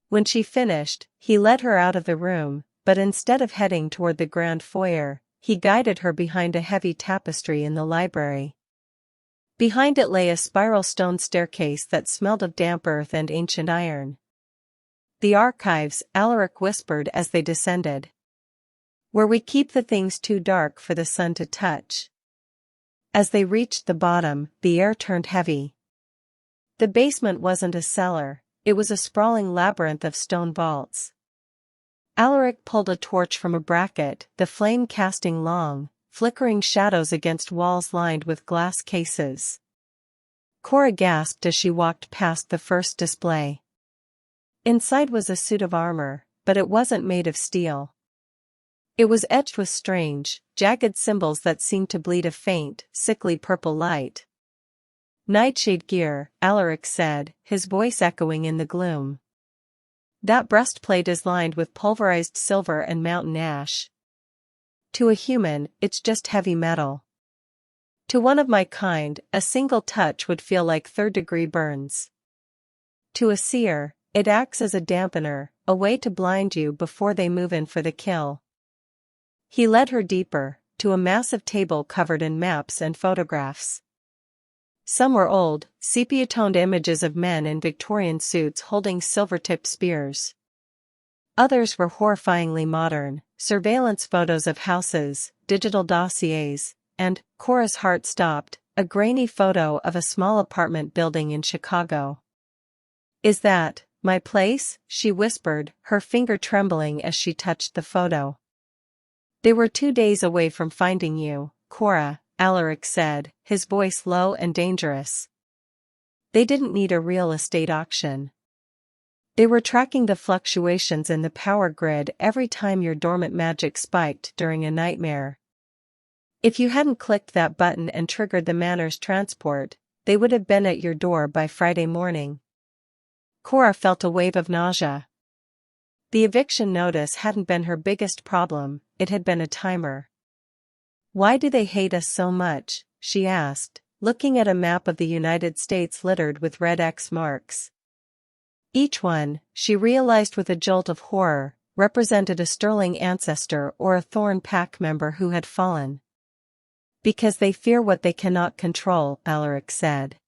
When she finished, he led her out of the room, but instead of heading toward the grand foyer, he guided her behind a heavy tapestry in the library. Behind it lay a spiral stone staircase that smelled of damp earth and ancient iron. "The archives," Alaric whispered as they descended. "Where we keep the things too dark for the sun to touch." As they reached the bottom, the air turned heavy. The basement wasn't a cellar, it was a sprawling labyrinth of stone vaults. Alaric pulled a torch from a bracket, the flame casting long, flickering shadows against walls lined with glass cases. Cora gasped as she walked past the first display. Inside was a suit of armor, but it wasn't made of steel. It was etched with strange, jagged symbols that seemed to bleed a faint, sickly purple light. "Nightshade gear," Alaric said, his voice echoing in the gloom. "That breastplate is lined with pulverized silver and mountain ash. To a human, it's just heavy metal. To one of my kind, a single touch would feel like third-degree burns. To a seer, it acts as a dampener, a way to blind you before they move in for the kill." He led her deeper, to a massive table covered in maps and photographs. Some were old, sepia-toned images of men in Victorian suits holding silver-tipped spears. Others were horrifyingly modern, surveillance photos of houses, digital dossiers, and, Cora's heart stopped, a grainy photo of a small apartment building in Chicago. "Is that my place?" she whispered, her finger trembling as she touched the photo. "They were 2 days away from finding you, Cora," Alaric said, his voice low and dangerous. "They didn't need a real estate auction. They were tracking the fluctuations in the power grid every time your dormant magic spiked during a nightmare. If you hadn't clicked that button and triggered the manor's transport, they would have been at your door by Friday morning." Cora felt a wave of nausea. The eviction notice hadn't been her biggest problem, it had been a timer. Why do they hate us so much? She asked, looking at a map of the United States littered with red X marks. Each one, she realized with a jolt of horror, represented a Sterling ancestor or a Thorne pack member who had fallen. Because they fear what they cannot control, Alaric said.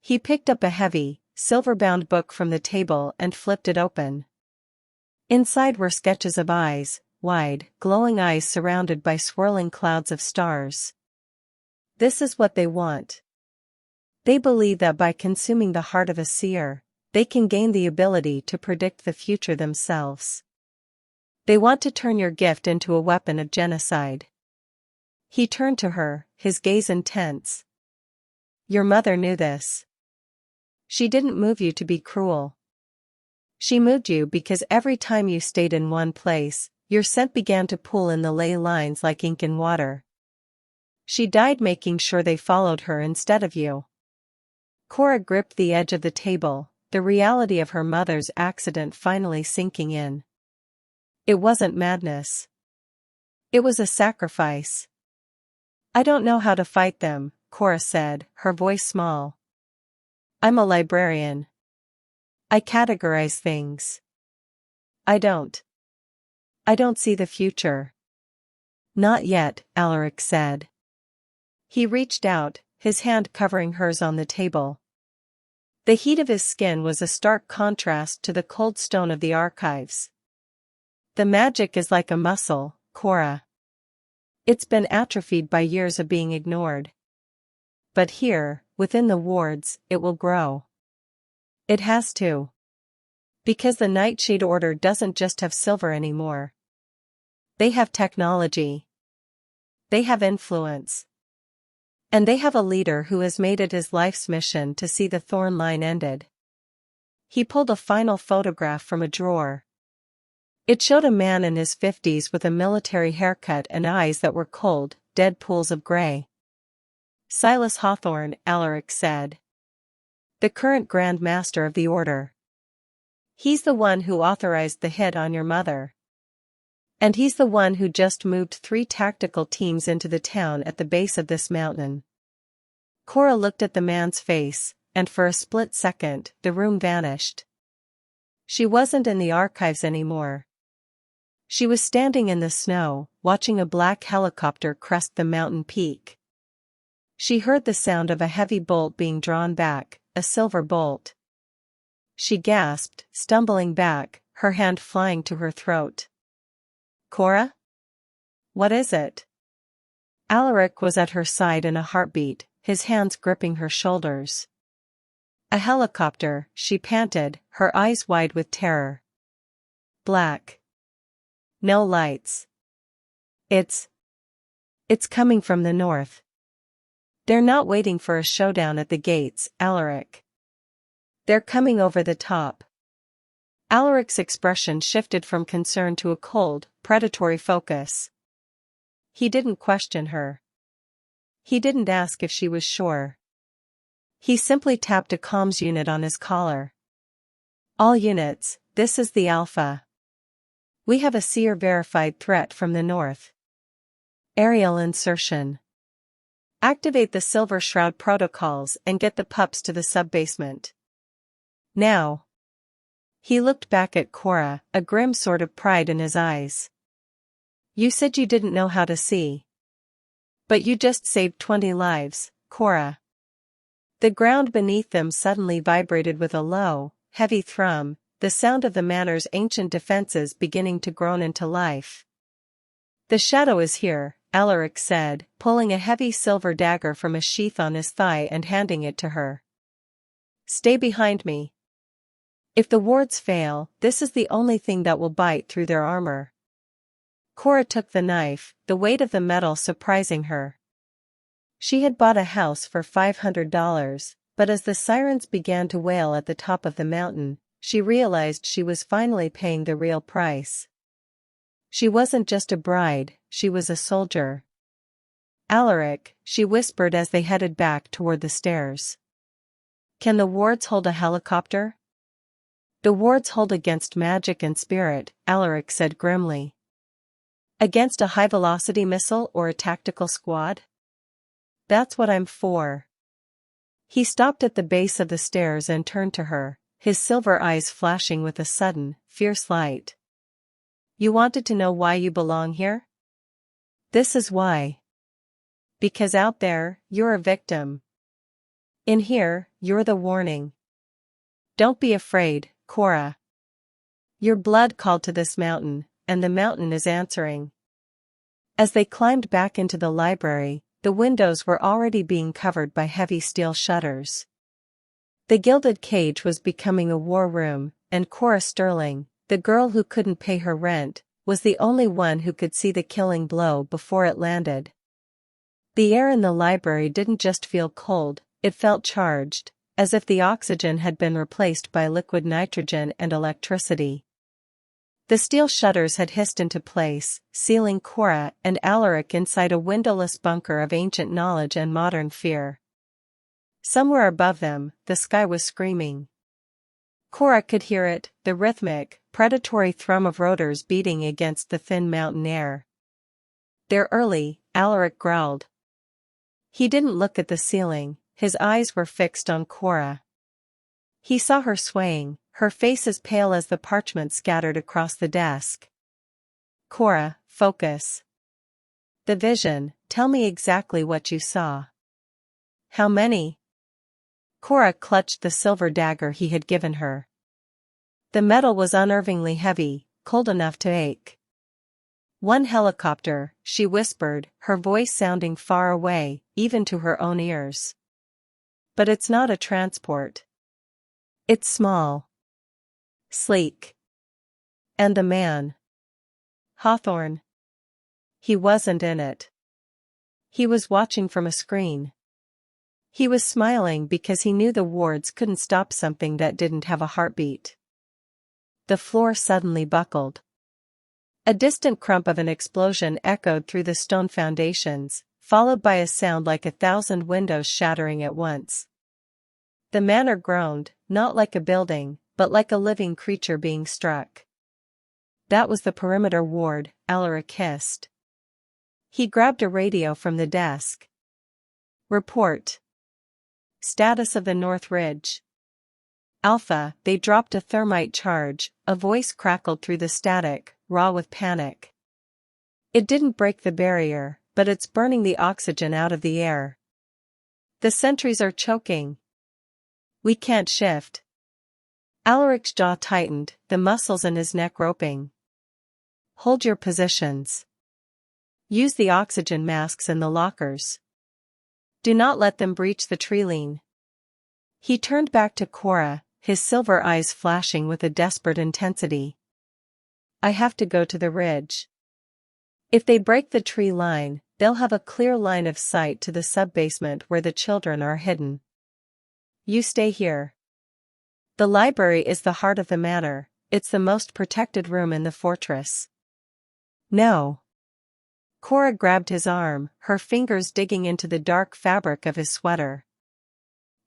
He picked up a heavy, silver-bound book from the table and flipped it open. Inside were sketches of eyes, wide, glowing eyes surrounded by swirling clouds of stars. This is what they want. They believe that by consuming the heart of a seer, they can gain the ability to predict the future themselves. They want to turn your gift into a weapon of genocide. He turned to her, his gaze intense. Your mother knew this. She didn't move you to be cruel. She moved you because every time you stayed in one place, your scent began to pool in the ley lines like ink in water. She died making sure they followed her instead of you. Cora gripped the edge of the table, the reality of her mother's accident finally sinking in. It wasn't madness. It was a sacrifice. I don't know how to fight them, Cora said, her voice small. I'm a librarian. I categorize things. I don't see the future. Not yet, Alaric said. He reached out, his hand covering hers on the table. The heat of his skin was a stark contrast to the cold stone of the archives. The magic is like a muscle, Cora. It's been atrophied by years of being ignored. But here, within the wards, it will grow. It has to. Because the Nightshade Order doesn't just have silver anymore. They have technology. They have influence. And they have a leader who has made it his life's mission to see the Thorne line ended. He pulled a final photograph from a drawer. It showed a man in his 50s with a military haircut and eyes that were cold, dead pools of gray. Silas Hawthorne, Alaric said. The current Grand Master of the Order. He's the one who authorized the hit on your mother. And he's the one who just moved 3 tactical teams into the town at the base of this mountain. Cora looked at the man's face, and for a split second, the room vanished. She wasn't in the archives anymore. She was standing in the snow, watching a black helicopter crest the mountain peak. She heard the sound of a heavy bolt being drawn back, a silver bolt. She gasped, stumbling back, her hand flying to her throat. Cora? What is it? Alaric was at her side in a heartbeat, his hands gripping her shoulders. A helicopter, she panted, her eyes wide with terror. Black. No lights. It's coming from the north. They're not waiting for a showdown at the gates, Alaric. They're coming over the top. Alaric's expression shifted from concern to a cold, predatory focus. He didn't question her. He didn't ask if she was sure. He simply tapped a comms unit on his collar. All units, this is the Alpha. We have a Seer-verified threat from the north. Aerial insertion. Activate the Silver Shroud protocols and get the pups to the sub-basement. Now. He looked back at Cora, a grim sort of pride in his eyes. You said you didn't know how to see. But you just saved 20 lives, Cora. The ground beneath them suddenly vibrated with a low, heavy thrum, the sound of the manor's ancient defenses beginning to groan into life. The shadow is here, Alaric said, pulling a heavy silver dagger from a sheath on his thigh and handing it to her. Stay behind me. If the wards fail, this is the only thing that will bite through their armor. Cora took the knife, the weight of the metal surprising her. She had bought a house for $500, but as the sirens began to wail at the top of the mountain, she realized she was finally paying the real price. She wasn't just a bride, she was a soldier. Alaric, she whispered as they headed back toward the stairs. Can the wards hold a helicopter? The wards hold against magic and spirit, Alaric said grimly. Against a high-velocity missile or a tactical squad? That's what I'm for. He stopped at the base of the stairs and turned to her, his silver eyes flashing with a sudden, fierce light. You wanted to know why you belong here? This is why. Because out there, you're a victim. In here, you're the warning. Don't be afraid, Cora. Your blood called to this mountain, and the mountain is answering. As they climbed back into the library, the windows were already being covered by heavy steel shutters. The gilded cage was becoming a war room, and Cora Sterling, the girl who couldn't pay her rent, was the only one who could see the killing blow before it landed. The air in the library didn't just feel cold, it felt charged, as if the oxygen had been replaced by liquid nitrogen and electricity. The steel shutters had hissed into place, sealing Cora and Alaric inside a windowless bunker of ancient knowledge and modern fear. Somewhere above them, the sky was screaming. Cora could hear it, the rhythmic, predatory thrum of rotors beating against the thin mountain air. They're early, Alaric growled. He didn't look at the ceiling, his eyes were fixed on Cora. He saw her swaying, her face as pale as the parchment scattered across the desk. Cora, focus. The vision, tell me exactly what you saw. How many? Cora clutched the silver dagger he had given her. The metal was unnervingly heavy, cold enough to ache. One helicopter, she whispered, her voice sounding far away, even to her own ears. But it's not a transport. It's small. Sleek. And the man. Hawthorne. He wasn't in it. He was watching from a screen. He was smiling because he knew the wards couldn't stop something that didn't have a heartbeat. The floor suddenly buckled. A distant crump of an explosion echoed through the stone foundations, followed by a sound like 1,000 windows shattering at once. The manor groaned, not like a building, but like a living creature being struck. That was the perimeter ward, Alaric hissed. He grabbed a radio from the desk. Report. Status of the North Ridge. Alpha, they dropped a thermite charge, a voice crackled through the static, raw with panic. It didn't break the barrier, but it's burning the oxygen out of the air. The sentries are choking. We can't shift. Alaric's jaw tightened, the muscles in his neck roping. Hold your positions. Use the oxygen masks in the lockers. Do not let them breach the treeline. He turned back to Cora, his silver eyes flashing with a desperate intensity. I have to go to the ridge. If they break the tree line, they'll have a clear line of sight to the sub-basement where the children are hidden. You stay here. The library is the heart of the manor, it's the most protected room in the fortress. No. Cora grabbed his arm, her fingers digging into the dark fabric of his sweater.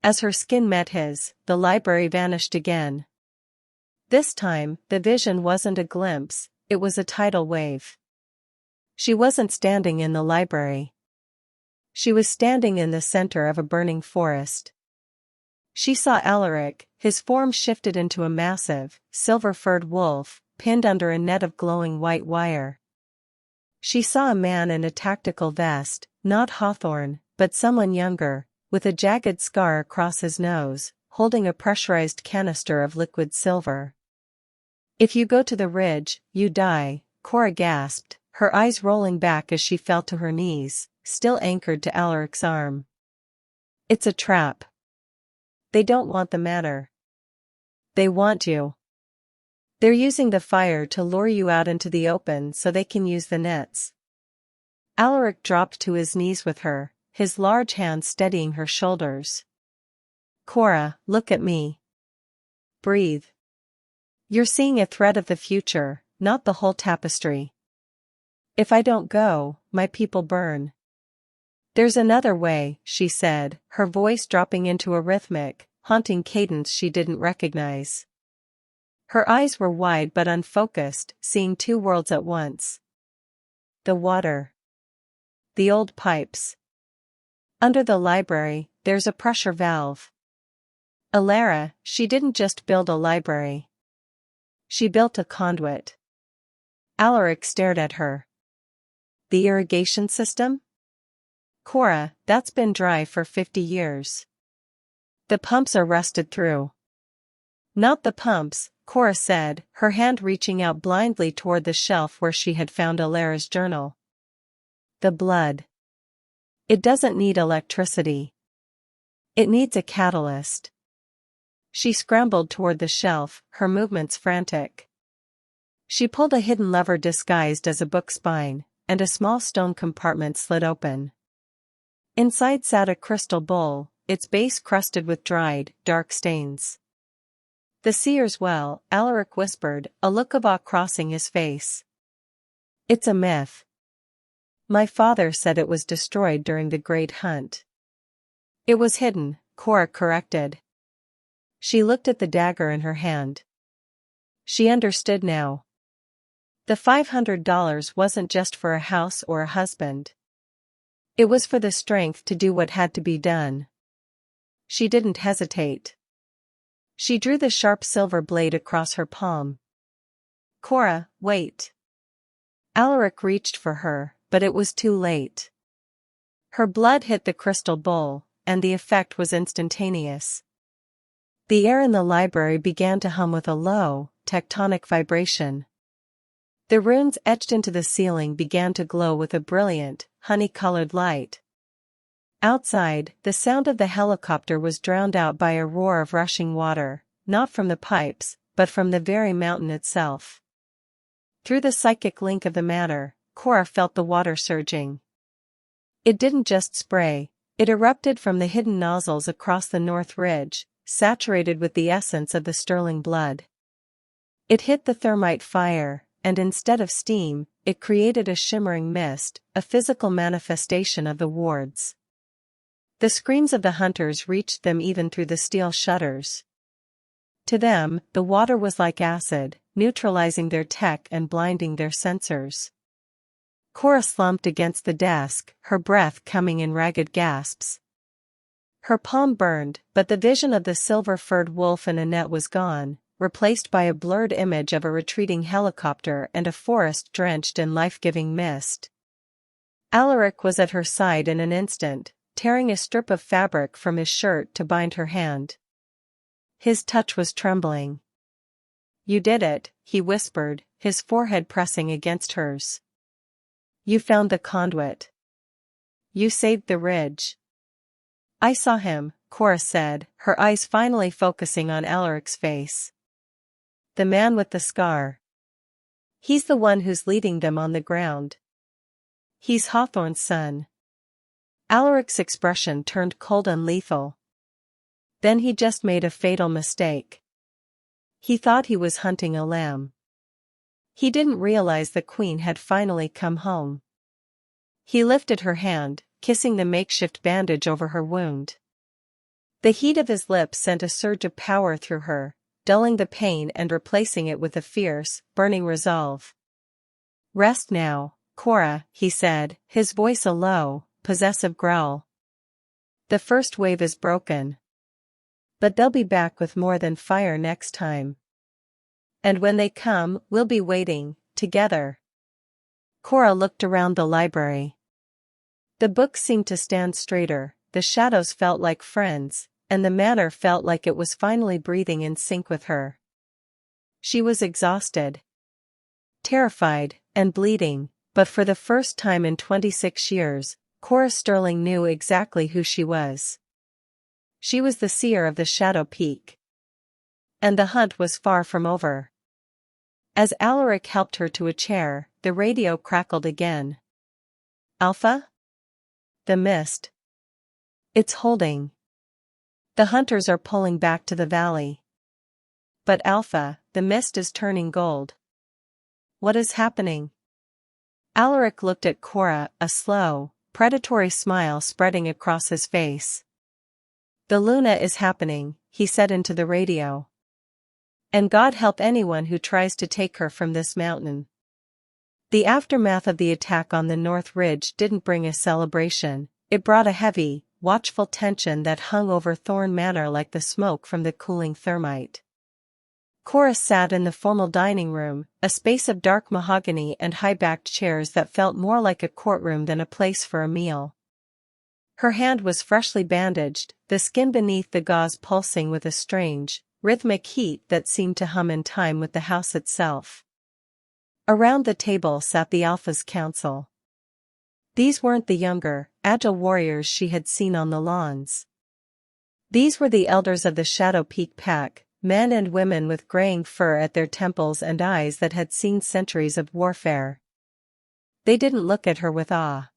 As her skin met his, the library vanished again. This time, the vision wasn't a glimpse, it was a tidal wave. She wasn't standing in the library. She was standing in the center of a burning forest. She saw Alaric, his form shifted into a massive, silver-furred wolf, pinned under a net of glowing white wire. She saw a man in a tactical vest, not Hawthorne, but someone younger, with a jagged scar across his nose, holding a pressurized canister of liquid silver. If you go to the ridge, you die, Cora gasped, her eyes rolling back as she fell to her knees, still anchored to Alaric's arm. It's a trap. They don't want the manor. They want you. They're using the fire to lure you out into the open so they can use the nets. Alaric dropped to his knees with her, his large hands steadying her shoulders. Cora, look at me. Breathe. You're seeing a thread of the future, not the whole tapestry. If I don't go, my people burn. There's another way, she said, her voice dropping into a rhythmic, haunting cadence she didn't recognize. Her eyes were wide but unfocused, seeing two worlds at once. The water. The old pipes. Under the library, there's a pressure valve. Alara, she didn't just build a library. She built a conduit. Alaric stared at her. The irrigation system? Cora, that's been dry for 50 years. The pumps are rusted through. Not the pumps, Cora said, her hand reaching out blindly toward the shelf where she had found Alara's journal. The blood. It doesn't need electricity. It needs a catalyst. She scrambled toward the shelf, her movements frantic. She pulled a hidden lever disguised as a book spine, and a small stone compartment slid open. Inside sat a crystal bowl, its base crusted with dried, dark stains. The Seers' well, Alaric whispered, a look of awe crossing his face. It's a myth. My father said it was destroyed during the Great Hunt. It was hidden, Cora corrected. She looked at the dagger in her hand. She understood now. The $500 wasn't just for a house or a husband. It was for the strength to do what had to be done. She didn't hesitate. She drew the sharp silver blade across her palm. Cora, wait. Alaric reached for her, but it was too late. Her blood hit the crystal bowl, and the effect was instantaneous. The air in the library began to hum with a low, tectonic vibration. The runes etched into the ceiling began to glow with a brilliant, honey-colored light. Outside, the sound of the helicopter was drowned out by a roar of rushing water, not from the pipes, but from the very mountain itself. Through the psychic link of the matter, Cora felt the water surging. It didn't just spray, it erupted from the hidden nozzles across the north ridge, saturated with the essence of the Sterling blood. It hit the thermite fire, and instead of steam, it created a shimmering mist, a physical manifestation of the wards. The screams of the hunters reached them even through the steel shutters. To them, the water was like acid, neutralizing their tech and blinding their sensors. Cora slumped against the desk, her breath coming in ragged gasps. Her palm burned, but the vision of the silver-furred wolf in a net was gone, replaced by a blurred image of a retreating helicopter and a forest drenched in life-giving mist. Alaric was at her side in an instant, tearing a strip of fabric from his shirt to bind her hand. His touch was trembling. You did it, he whispered, his forehead pressing against hers. You found the conduit. You saved the ridge. I saw him, Cora said, her eyes finally focusing on Alaric's face. The man with the scar. He's the one who's leading them on the ground. He's Hawthorne's son. Alaric's expression turned cold and lethal. Then he just made a fatal mistake. He thought he was hunting a lamb. He didn't realize the queen had finally come home. He lifted her hand, kissing the makeshift bandage over her wound. The heat of his lips sent a surge of power through her, dulling the pain and replacing it with a fierce, burning resolve. Rest now, Cora, he said, his voice a low, possessive growl. The first wave is broken. But they'll be back with more than fire next time. And when they come, we'll be waiting, together. Cora looked around the library. The books seemed to stand straighter, the shadows felt like friends, and the manor felt like it was finally breathing in sync with her. She was exhausted, terrified, and bleeding, but for the first time in 26 years, Cora Sterling knew exactly who she was. She was the seer of the Shadow Peak. And the hunt was far from over. As Alaric helped her to a chair, the radio crackled again. Alpha? The mist. It's holding. The hunters are pulling back to the valley. But Alpha, the mist is turning gold. What is happening? Alaric looked at Cora, a slow, predatory smile spreading across his face. The Luna is happening, he said into the radio. And God help anyone who tries to take her from this mountain. The aftermath of the attack on the North Ridge didn't bring a celebration, it brought a heavy, watchful tension that hung over Thorne Manor like the smoke from the cooling thermite. Cora sat in the formal dining room, a space of dark mahogany and high-backed chairs that felt more like a courtroom than a place for a meal. Her hand was freshly bandaged, the skin beneath the gauze pulsing with a strange, rhythmic heat that seemed to hum in time with the house itself. Around the table sat the Alpha's council. These weren't the younger, agile warriors she had seen on the lawns. These were the elders of the Shadow Peak Pack, men and women with graying fur at their temples and eyes that had seen centuries of warfare. They didn't look at her with awe.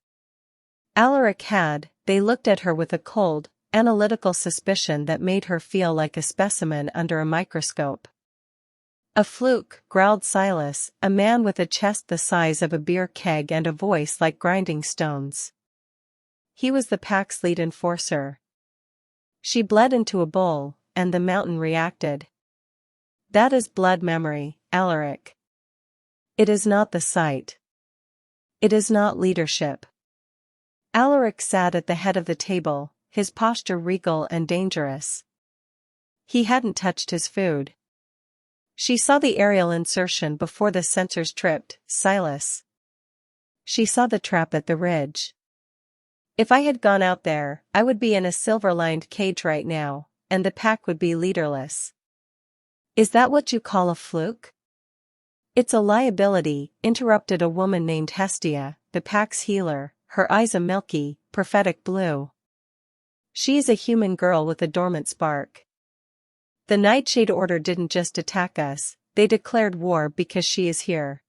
Alaric had, they looked at her with a cold, analytical suspicion that made her feel like a specimen under a microscope. "A fluke," growled Silas, a man with a chest the size of a beer keg and a voice like grinding stones. He was the pack's lead enforcer. She bled into a bowl, and the mountain reacted. "That is blood memory, Alaric. It is not the sight. It is not leadership." Alaric sat at the head of the table, his posture regal and dangerous. He hadn't touched his food. She saw the aerial insertion before the sensors tripped, Silas. She saw the trap at the ridge. "If I had gone out there, I would be in a silver-lined cage right now, and the pack would be leaderless." "Is that what you call a fluke?" "It's a liability," interrupted a woman named Hestia, the pack's healer, her eyes a milky, prophetic blue. "She is a human girl with a dormant spark. The Nightshade Order didn't just attack us, they declared war because she is here.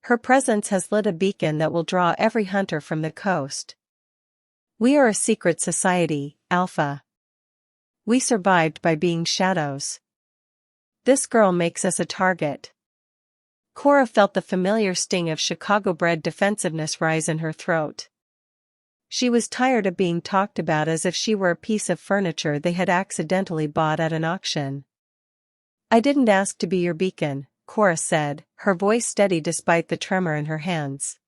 Her presence has lit a beacon that will draw every hunter from the coast. We are a secret society, Alpha. We survived by being shadows. This girl makes us a target." Cora felt the familiar sting of Chicago-bred defensiveness rise in her throat. She was tired of being talked about as if she were a piece of furniture they had accidentally bought at an auction. "I didn't ask to be your beacon," Cora said, her voice steady despite the tremor in her hands.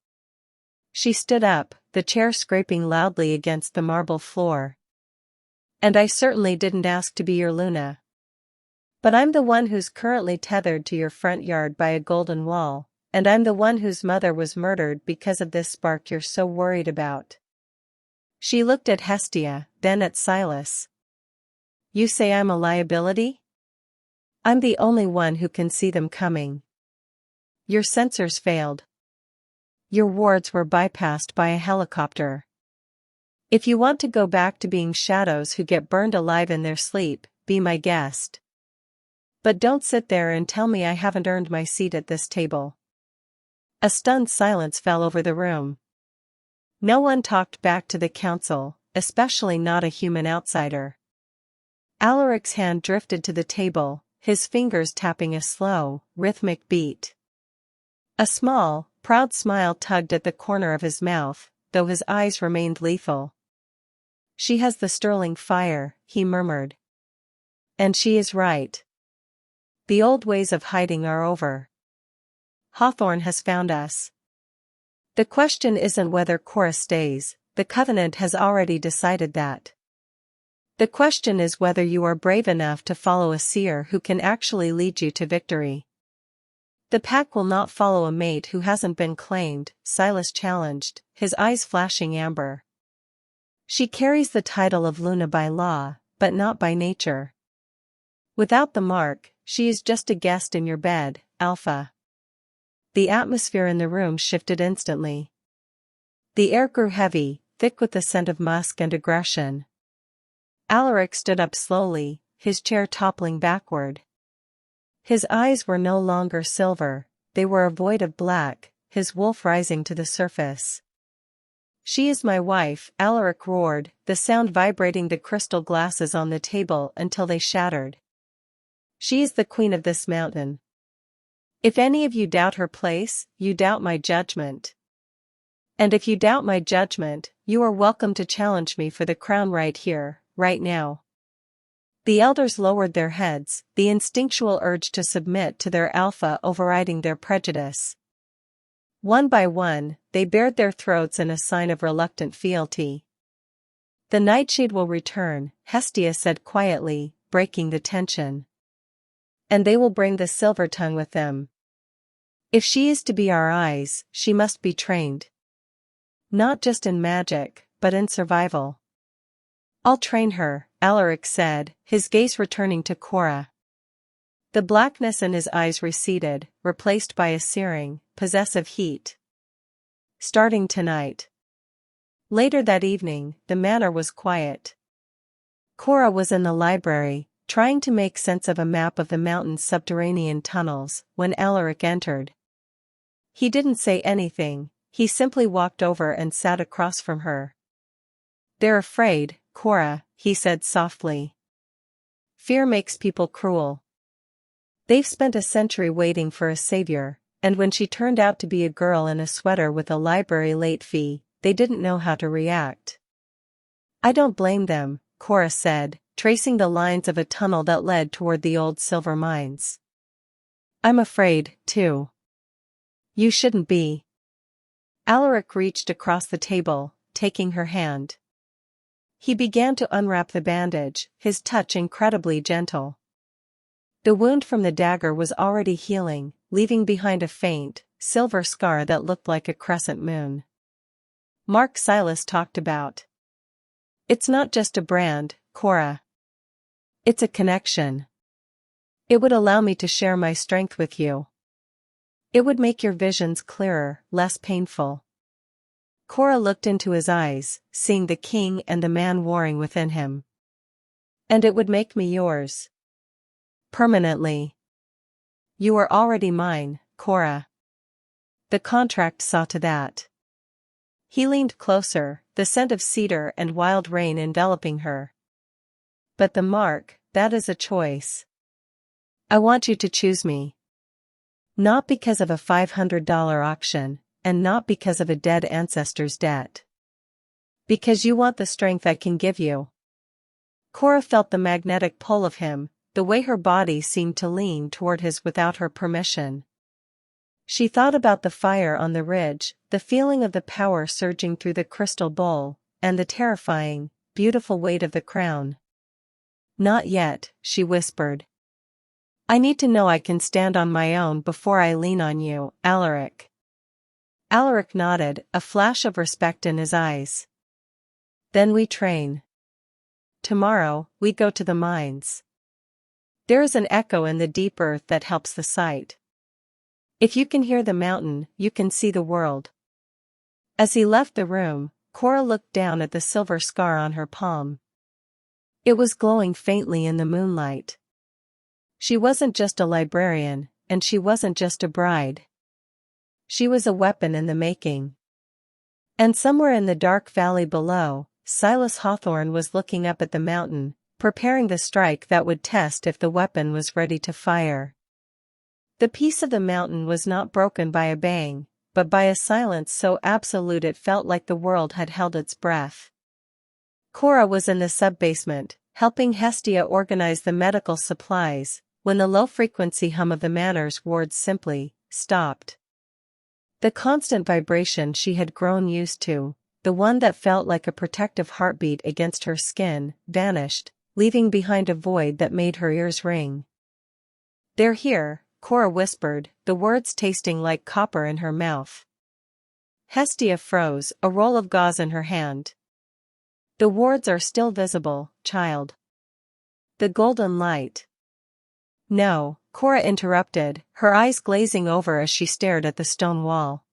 She stood up, the chair scraping loudly against the marble floor. "And I certainly didn't ask to be your Luna. But I'm the one who's currently tethered to your front yard by a golden wall, and I'm the one whose mother was murdered because of this spark you're so worried about." She looked at Hestia, then at Silas. "You say I'm a liability? I'm the only one who can see them coming. Your sensors failed. Your wards were bypassed by a helicopter. If you want to go back to being shadows who get burned alive in their sleep, be my guest. But don't sit there and tell me I haven't earned my seat at this table." A stunned silence fell over the room. No one talked back to the council, especially not a human outsider. Alaric's hand drifted to the table, his fingers tapping a slow, rhythmic beat. A small, proud smile tugged at the corner of his mouth, though his eyes remained lethal. "She has the Sterling fire," he murmured. "And she is right. The old ways of hiding are over. Hawthorne has found us. The question isn't whether Cora stays, the Covenant has already decided that. The question is whether you are brave enough to follow a seer who can actually lead you to victory." "The pack will not follow a mate who hasn't been claimed," Silas challenged, his eyes flashing amber. "She carries the title of Luna by law, but not by nature. Without the mark, she is just a guest in your bed, Alpha." The atmosphere in the room shifted instantly. The air grew heavy, thick with the scent of musk and aggression. Alaric stood up slowly, his chair toppling backward. His eyes were no longer silver, they were a void of black, his wolf rising to the surface. "She is my wife," Alaric roared, the sound vibrating the crystal glasses on the table until they shattered. "She is the queen of this mountain. If any of you doubt her place, you doubt my judgment. And if you doubt my judgment, you are welcome to challenge me for the crown right here, right now." The elders lowered their heads, the instinctual urge to submit to their alpha overriding their prejudice. One by one, they bared their throats in a sign of reluctant fealty. "The Nightshade will return," Hestia said quietly, breaking the tension. "And they will bring the silver tongue with them. If she is to be our eyes, she must be trained. Not just in magic, but in survival." "I'll train her," Alaric said, his gaze returning to Cora. The blackness in his eyes receded, replaced by a searing, possessive heat. "Starting tonight." Later that evening, the manor was quiet. Cora was in the library, trying to make sense of a map of the mountain's subterranean tunnels, when Alaric entered. He didn't say anything, he simply walked over and sat across from her. "They're afraid, Cora," he said softly. "Fear makes people cruel. They've spent a century waiting for a savior, and when she turned out to be a girl in a sweater with a library late fee, they didn't know how to react." "I don't blame them," Cora said, tracing the lines of a tunnel that led toward the old silver mines. "I'm afraid, too." "You shouldn't be." Alaric reached across the table, taking her hand. He began to unwrap the bandage, his touch incredibly gentle. The wound from the dagger was already healing, leaving behind a faint, silver scar that looked like a crescent moon. Mark Silas talked about. "It's not just a brand, Cora. It's a connection. It would allow me to share my strength with you. It would make your visions clearer, less painful." Cora looked into his eyes, seeing the king and the man warring within him. "And it would make me yours. Permanently. You are already mine, Cora. The contract saw to that." He leaned closer, the scent of cedar and wild rain enveloping her. "But the mark, that is a choice. I want you to choose me. Not because of a $500 auction, and not because of a dead ancestor's debt. Because you want the strength I can give you." Cora felt the magnetic pull of him, the way her body seemed to lean toward his without her permission. She thought about the fire on the ridge, the feeling of the power surging through the crystal bowl, and the terrifying, beautiful weight of the crown. "Not yet," she whispered. "I need to know I can stand on my own before I lean on you, Alaric." Alaric nodded, a flash of respect in his eyes. "Then we train. Tomorrow, we go to the mines. There is an echo in the deep earth that helps the sight. If you can hear the mountain, you can see the world." As he left the room, Cora looked down at the silver scar on her palm. It was glowing faintly in the moonlight. She wasn't just a librarian, and she wasn't just a bride. She was a weapon in the making. And somewhere in the dark valley below, Silas Hawthorne was looking up at the mountain, preparing the strike that would test if the weapon was ready to fire. The peace of the mountain was not broken by a bang, but by a silence so absolute it felt like the world had held its breath. Cora was in the sub-basement, helping Hestia organize the medical supplies, when the low-frequency hum of the manor's wards simply stopped. The constant vibration she had grown used to, the one that felt like a protective heartbeat against her skin, vanished, leaving behind a void that made her ears ring. "They're here," Cora whispered, the words tasting like copper in her mouth. Hestia froze, a roll of gauze in her hand. "The wards are still visible, child. The golden light." "No," Cora interrupted, her eyes glazing over as she stared at the stone wall.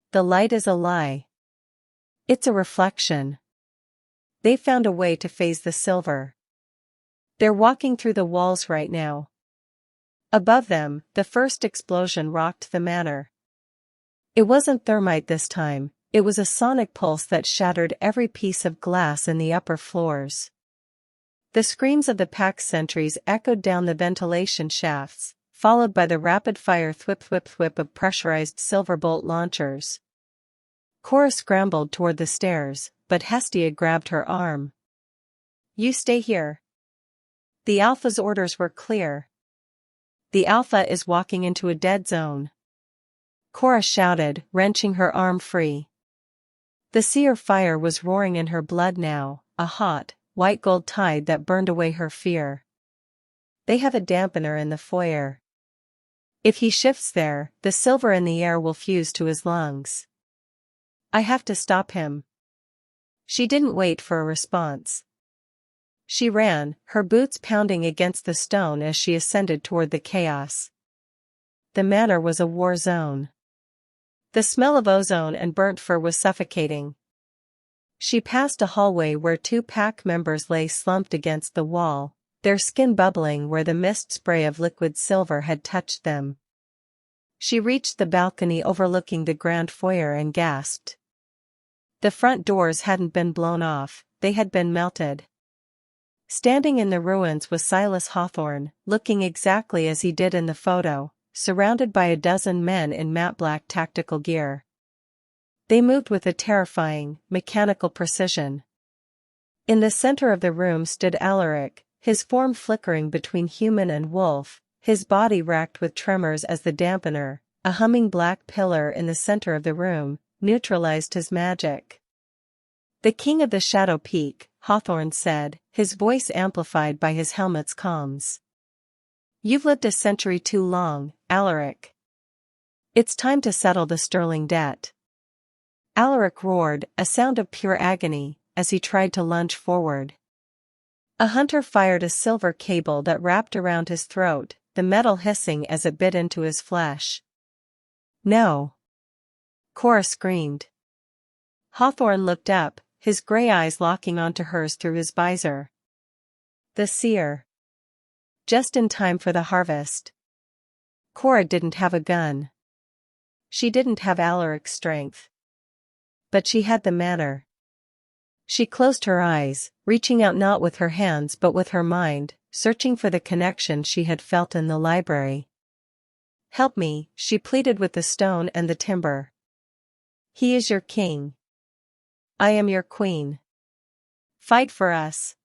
"The light is a lie. It's a reflection. They found a way to phase the silver. They're walking through the walls right now." Above them, the first explosion rocked the manor. It wasn't thermite this time, it was a sonic pulse that shattered every piece of glass in the upper floors. The screams of the pack sentries echoed down the ventilation shafts, followed by the rapid-fire thwip-thwip-thwip of pressurized silverbolt launchers. Cora scrambled toward the stairs, but Hestia grabbed her arm. "You stay here. The Alpha's orders were clear. The Alpha is walking into a dead zone." Cora shouted, wrenching her arm free. The seer fire was roaring in her blood now, a hot, white gold tide that burned away her fear. They have a dampener in the foyer. If he shifts there, the silver in the air will fuse to his lungs. I have to stop him. She didn't wait for a response. She ran, her boots pounding against the stone as she ascended toward the chaos. The manor was a war zone. The smell of ozone and burnt fur was suffocating. She passed a hallway where two pack members lay slumped against the wall, their skin bubbling where the mist spray of liquid silver had touched them. She reached the balcony overlooking the grand foyer and gasped. The front doors hadn't been blown off, they had been melted. Standing in the ruins was Silas Hawthorne, looking exactly as he did in the photo, surrounded by a dozen men in matte black tactical gear. They moved with a terrifying, mechanical precision. In the center of the room stood Alaric, his form flickering between human and wolf, his body racked with tremors as the dampener, a humming black pillar in the center of the room, neutralized his magic. "The King of the Shadow Peak," Hawthorne said, his voice amplified by his helmet's comms. "You've lived a century too long, Alaric. It's time to settle the Sterling debt." Alaric roared, a sound of pure agony, as he tried to lunge forward. A hunter fired a silver cable that wrapped around his throat, the metal hissing as it bit into his flesh. "No!" Cora screamed. Hawthorne looked up, his gray eyes locking onto hers through his visor. "The seer. Just in time for the harvest." Cora didn't have a gun. She didn't have Alaric's strength. But she had the manner. She closed her eyes, reaching out not with her hands but with her mind, searching for the connection she had felt in the library. "Help me," she pleaded with the stone and the timber. "He is your king. I am your queen. Fight for us."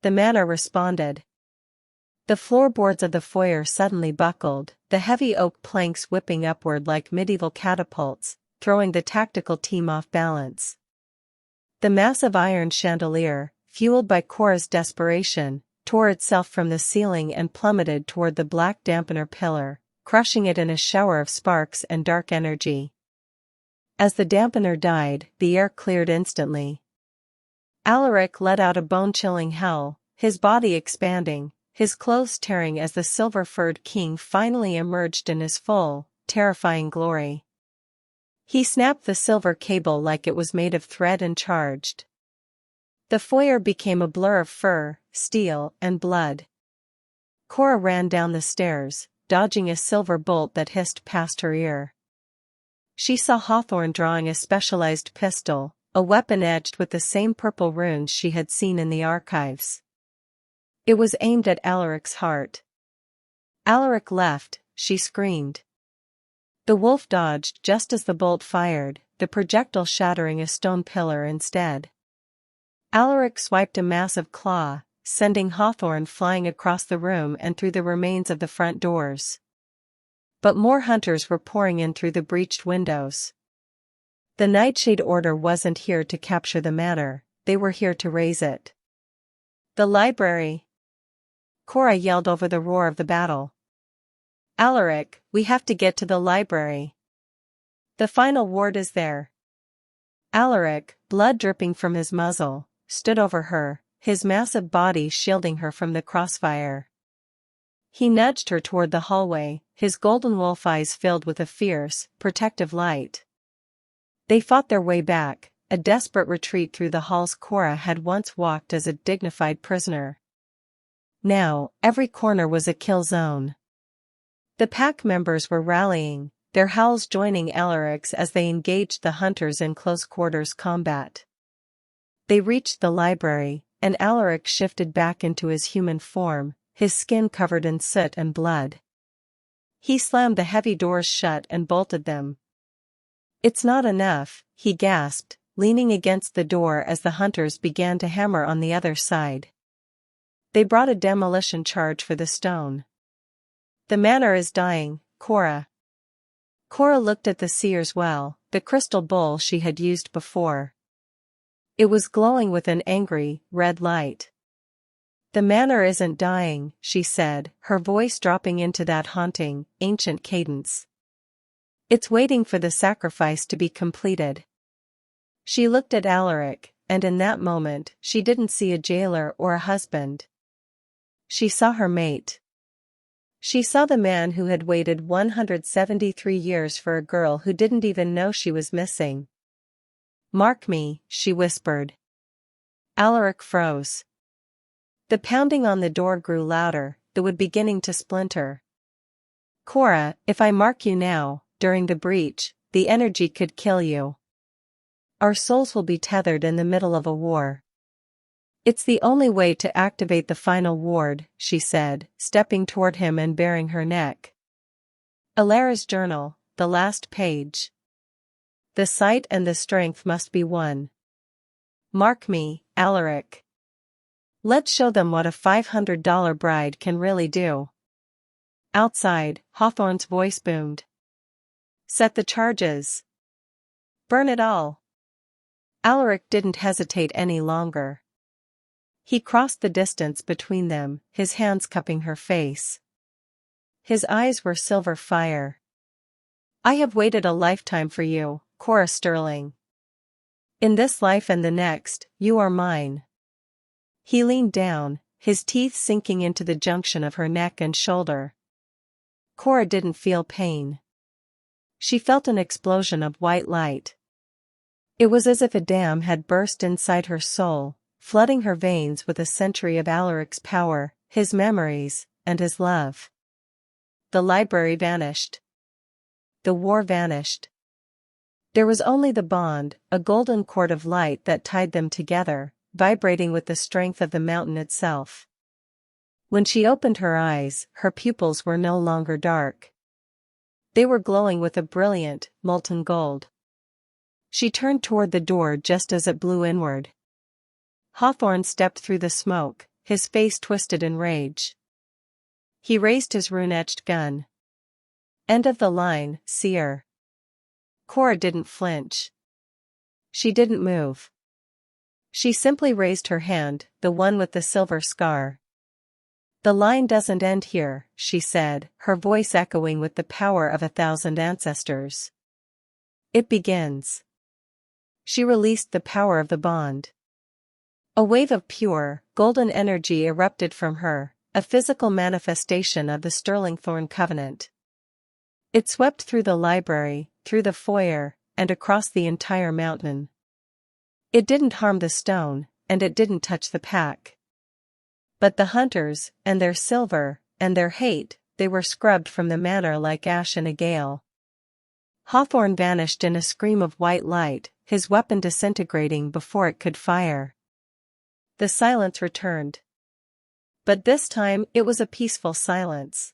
The manor responded. The floorboards of the foyer suddenly buckled, the heavy oak planks whipping upward like medieval catapults, throwing the tactical team off balance. The massive iron chandelier, fueled by Cora's desperation, tore itself from the ceiling and plummeted toward the black dampener pillar, crushing it in a shower of sparks and dark energy. As the dampener died, the air cleared instantly. Alaric let out a bone-chilling howl, his body expanding, his clothes tearing as the silver-furred king finally emerged in his full, terrifying glory. He snapped the silver cable like it was made of thread and charged. The foyer became a blur of fur, steel, and blood. Cora ran down the stairs, dodging a silver bolt that hissed past her ear. She saw Hawthorne drawing a specialized pistol, a weapon edged with the same purple runes she had seen in the archives. It was aimed at Alaric's heart. "Alaric left," she screamed. The wolf dodged just as the bolt fired, the projectile shattering a stone pillar instead. Alaric swiped a massive claw, sending Hawthorne flying across the room and through the remains of the front doors. But more hunters were pouring in through the breached windows. The Nightshade Order wasn't here to capture the manor, they were here to raise it. "The library!" Cora yelled over the roar of the battle. "Alaric, we have to get to the library. The final ward is there." Alaric, blood dripping from his muzzle, stood over her, his massive body shielding her from the crossfire. He nudged her toward the hallway, his golden wolf eyes filled with a fierce, protective light. They fought their way back, a desperate retreat through the halls Cora had once walked as a dignified prisoner. Now, every corner was a kill zone. The pack members were rallying, their howls joining Alaric's as they engaged the hunters in close-quarters combat. They reached the library, and Alaric shifted back into his human form, his skin covered in soot and blood. He slammed the heavy doors shut and bolted them. "It's not enough," he gasped, leaning against the door as the hunters began to hammer on the other side. They brought a demolition charge for the stone. "The manor is dying, Cora." Cora looked at the Seers well, the crystal bowl she had used before. It was glowing with an angry, red light. "The manor isn't dying," she said, her voice dropping into that haunting, ancient cadence. "It's waiting for the sacrifice to be completed." She looked at Alaric, and in that moment, she didn't see a jailer or a husband. She saw her mate. She saw the man who had waited 173 years for a girl who didn't even know she was missing. "Mark me," she whispered. Alaric froze. The pounding on the door grew louder, the wood beginning to splinter. "Cora, if I mark you now, during the breach, the energy could kill you. Our souls will be tethered in the middle of a war." "It's the only way to activate the final ward," she said, stepping toward him and baring her neck. Alara's journal, the last page. "The sight and the strength must be one. Mark me, Alaric. Let's show them what a $500 bride can really do." Outside, Hawthorne's voice boomed. "Set the charges. Burn it all." Alaric didn't hesitate any longer. He crossed the distance between them, his hands cupping her face. His eyes were silver fire. "I have waited a lifetime for you, Cora Sterling. In this life and the next, you are mine." He leaned down, his teeth sinking into the junction of her neck and shoulder. Cora didn't feel pain. She felt an explosion of white light. It was as if a dam had burst inside her soul, flooding her veins with a century of Alaric's power, his memories, and his love. The library vanished. The war vanished. There was only the bond, a golden cord of light that tied them together, vibrating with the strength of the mountain itself. When she opened her eyes, her pupils were no longer dark. They were glowing with a brilliant, molten gold. She turned toward the door just as it blew inward. Hawthorne stepped through the smoke, his face twisted in rage. He raised his rune-etched gun. "End of the line, Seer." Cora didn't flinch. She didn't move. She simply raised her hand, the one with the silver scar. "The line doesn't end here," she said, her voice echoing with the power of 1,000 ancestors. "It begins." She released the power of the bond. A wave of pure, golden energy erupted from her, a physical manifestation of the Sterling Thorne covenant. It swept through the library, through the foyer, and across the entire mountain. It didn't harm the stone, and it didn't touch the pack. But the hunters, and their silver, and their hate, they were scrubbed from the manor like ash in a gale. Hawthorne vanished in a scream of white light, his weapon disintegrating before it could fire. The silence returned. But this time it was a peaceful silence.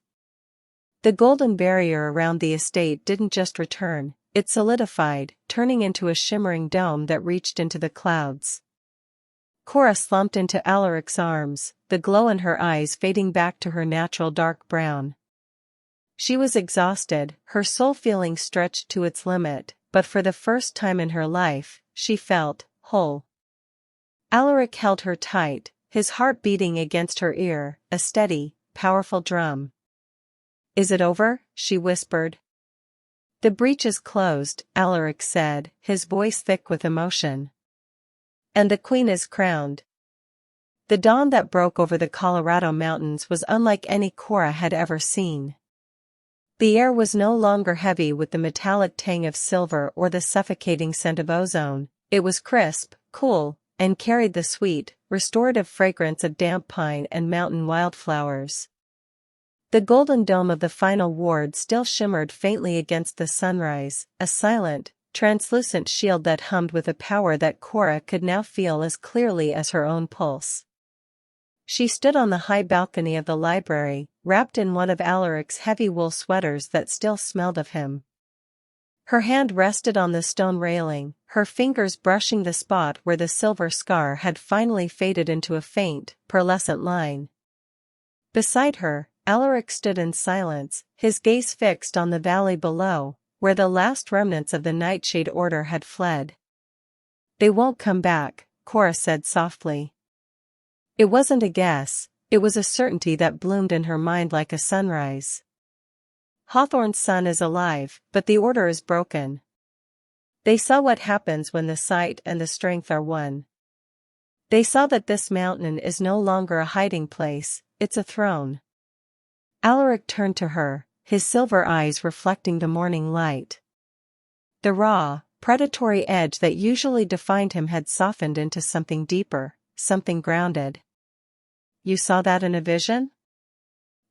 The golden barrier around the estate didn't just return, it solidified, turning into a shimmering dome that reached into the clouds. Cora slumped into Alaric's arms, the glow in her eyes fading back to her natural dark brown. She was exhausted, her soul feeling stretched to its limit, but for the first time in her life, she felt whole. Alaric held her tight, his heart beating against her ear, a steady, powerful drum. "Is it over?" she whispered. "The breach is closed," Alaric said, his voice thick with emotion. "And the queen is crowned." The dawn that broke over the Colorado mountains was unlike any Cora had ever seen. The air was no longer heavy with the metallic tang of silver or the suffocating scent of ozone, it was crisp, cool, and carried the sweet, restorative fragrance of damp pine and mountain wildflowers. The golden dome of the final ward still shimmered faintly against the sunrise, a silent, translucent shield that hummed with a power that Cora could now feel as clearly as her own pulse. She stood on the high balcony of the library, wrapped in one of Alaric's heavy wool sweaters that still smelled of him. Her hand rested on the stone railing, her fingers brushing the spot where the silver scar had finally faded into a faint, pearlescent line. Beside her, Alaric stood in silence, his gaze fixed on the valley below, where the last remnants of the Nightshade Order had fled. "They won't come back," Cora said softly. It wasn't a guess, it was a certainty that bloomed in her mind like a sunrise. "Hawthorne's son is alive, but the order is broken. They saw what happens when the sight and the strength are one. They saw that this mountain is no longer a hiding place, it's a throne." Alaric turned to her, his silver eyes reflecting the morning light. The raw, predatory edge that usually defined him had softened into something deeper, something grounded. "You saw that in a vision?"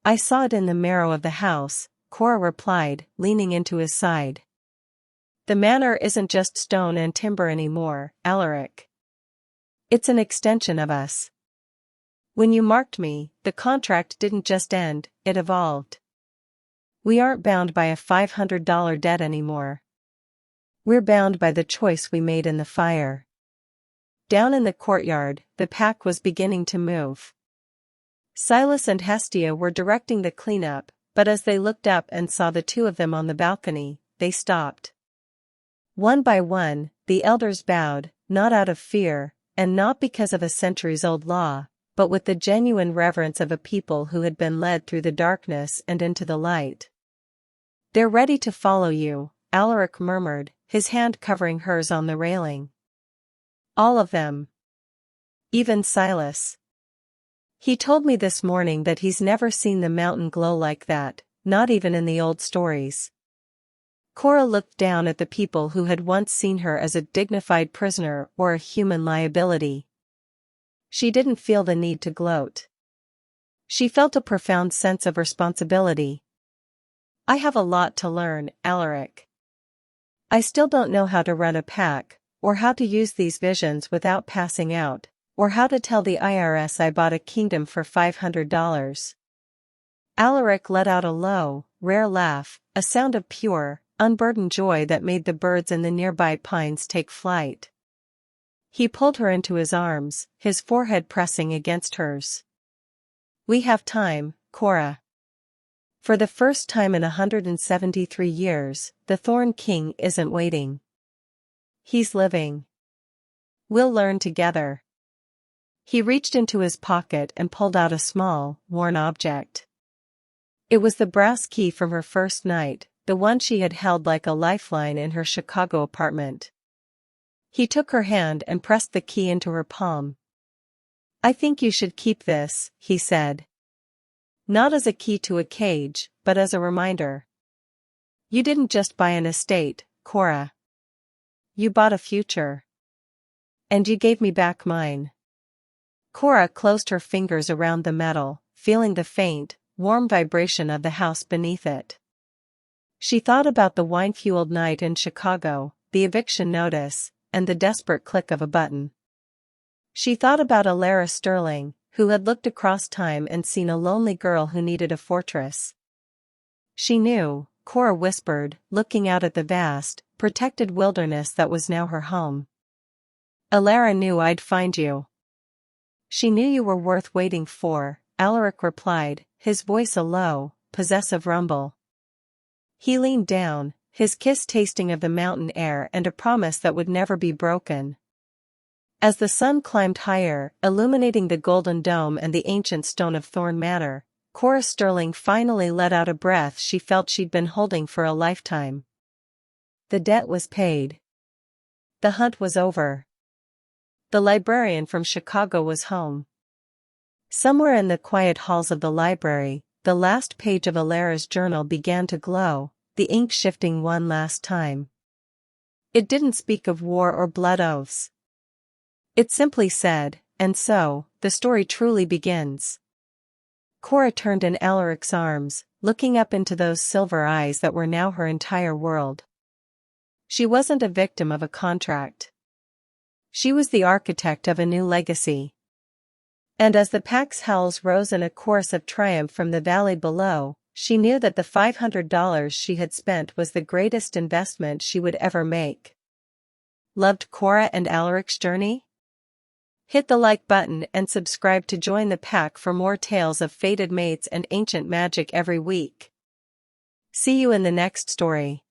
"I saw it in the marrow of the house," Cora replied, leaning into his side. "The manor isn't just stone and timber anymore, Alaric. It's an extension of us. When you marked me, the contract didn't just end, it evolved. We aren't bound by a $500 debt anymore. We're bound by the choice we made in the fire." Down in the courtyard, the pack was beginning to move. Silas and Hestia were directing the cleanup, but as they looked up and saw the two of them on the balcony, they stopped. One by one, the elders bowed, not out of fear, and not because of a centuries-old law, but with the genuine reverence of a people who had been led through the darkness and into the light. "They're ready to follow you," Alaric murmured, his hand covering hers on the railing. "All of them. Even Silas. He told me this morning that he's never seen the mountain glow like that, not even in the old stories." Cora looked down at the people who had once seen her as a dignified prisoner or a human liability. She didn't feel the need to gloat. She felt a profound sense of responsibility. "I have a lot to learn, Alaric. I still don't know how to run a pack, or how to use these visions without passing out, or how to tell the IRS I bought a kingdom for $500. Alaric let out a low, rare laugh, a sound of pure, unburdened joy that made the birds in the nearby pines take flight. He pulled her into his arms, his forehead pressing against hers. "We have time, Cora. For the first time in 173 years, the Thorne King isn't waiting. He's living. We'll learn together." He reached into his pocket and pulled out a small, worn object. It was the brass key from her first night, the one she had held like a lifeline in her Chicago apartment. He took her hand and pressed the key into her palm. "I think you should keep this," he said. "Not as a key to a cage, but as a reminder. You didn't just buy an estate, Cora. You bought a future. And you gave me back mine." Cora closed her fingers around the metal, feeling the faint, warm vibration of the house beneath it. She thought about the wine-fueled night in Chicago, the eviction notice, and the desperate click of a button. She thought about Alaric Sterling, who had looked across time and seen a lonely girl who needed a fortress. She knew, Cora whispered, looking out at the vast, protected wilderness that was now her home. "Alaric knew I'd find you." "She knew you were worth waiting for," Alaric replied, his voice a low, possessive rumble. He leaned down, his kiss tasting of the mountain air and a promise that would never be broken. As the sun climbed higher, illuminating the golden dome and the ancient stone of Thorne Manor, Cora Sterling finally let out a breath she felt she'd been holding for a lifetime. The debt was paid. The hunt was over. The librarian from Chicago was home. Somewhere in the quiet halls of the library, the last page of Alaric's journal began to glow, the ink shifting one last time. It didn't speak of war or blood oaths. It simply said, "And so, the story truly begins." Cora turned in Alaric's arms, looking up into those silver eyes that were now her entire world. She wasn't a victim of a contract. She was the architect of a new legacy. And as the pack's howls rose in a chorus of triumph from the valley below, she knew that the $500 she had spent was the greatest investment she would ever make. Loved Cora and Alaric's journey? Hit the like button and subscribe to join the pack for more tales of fated mates and ancient magic every week. See you in the next story.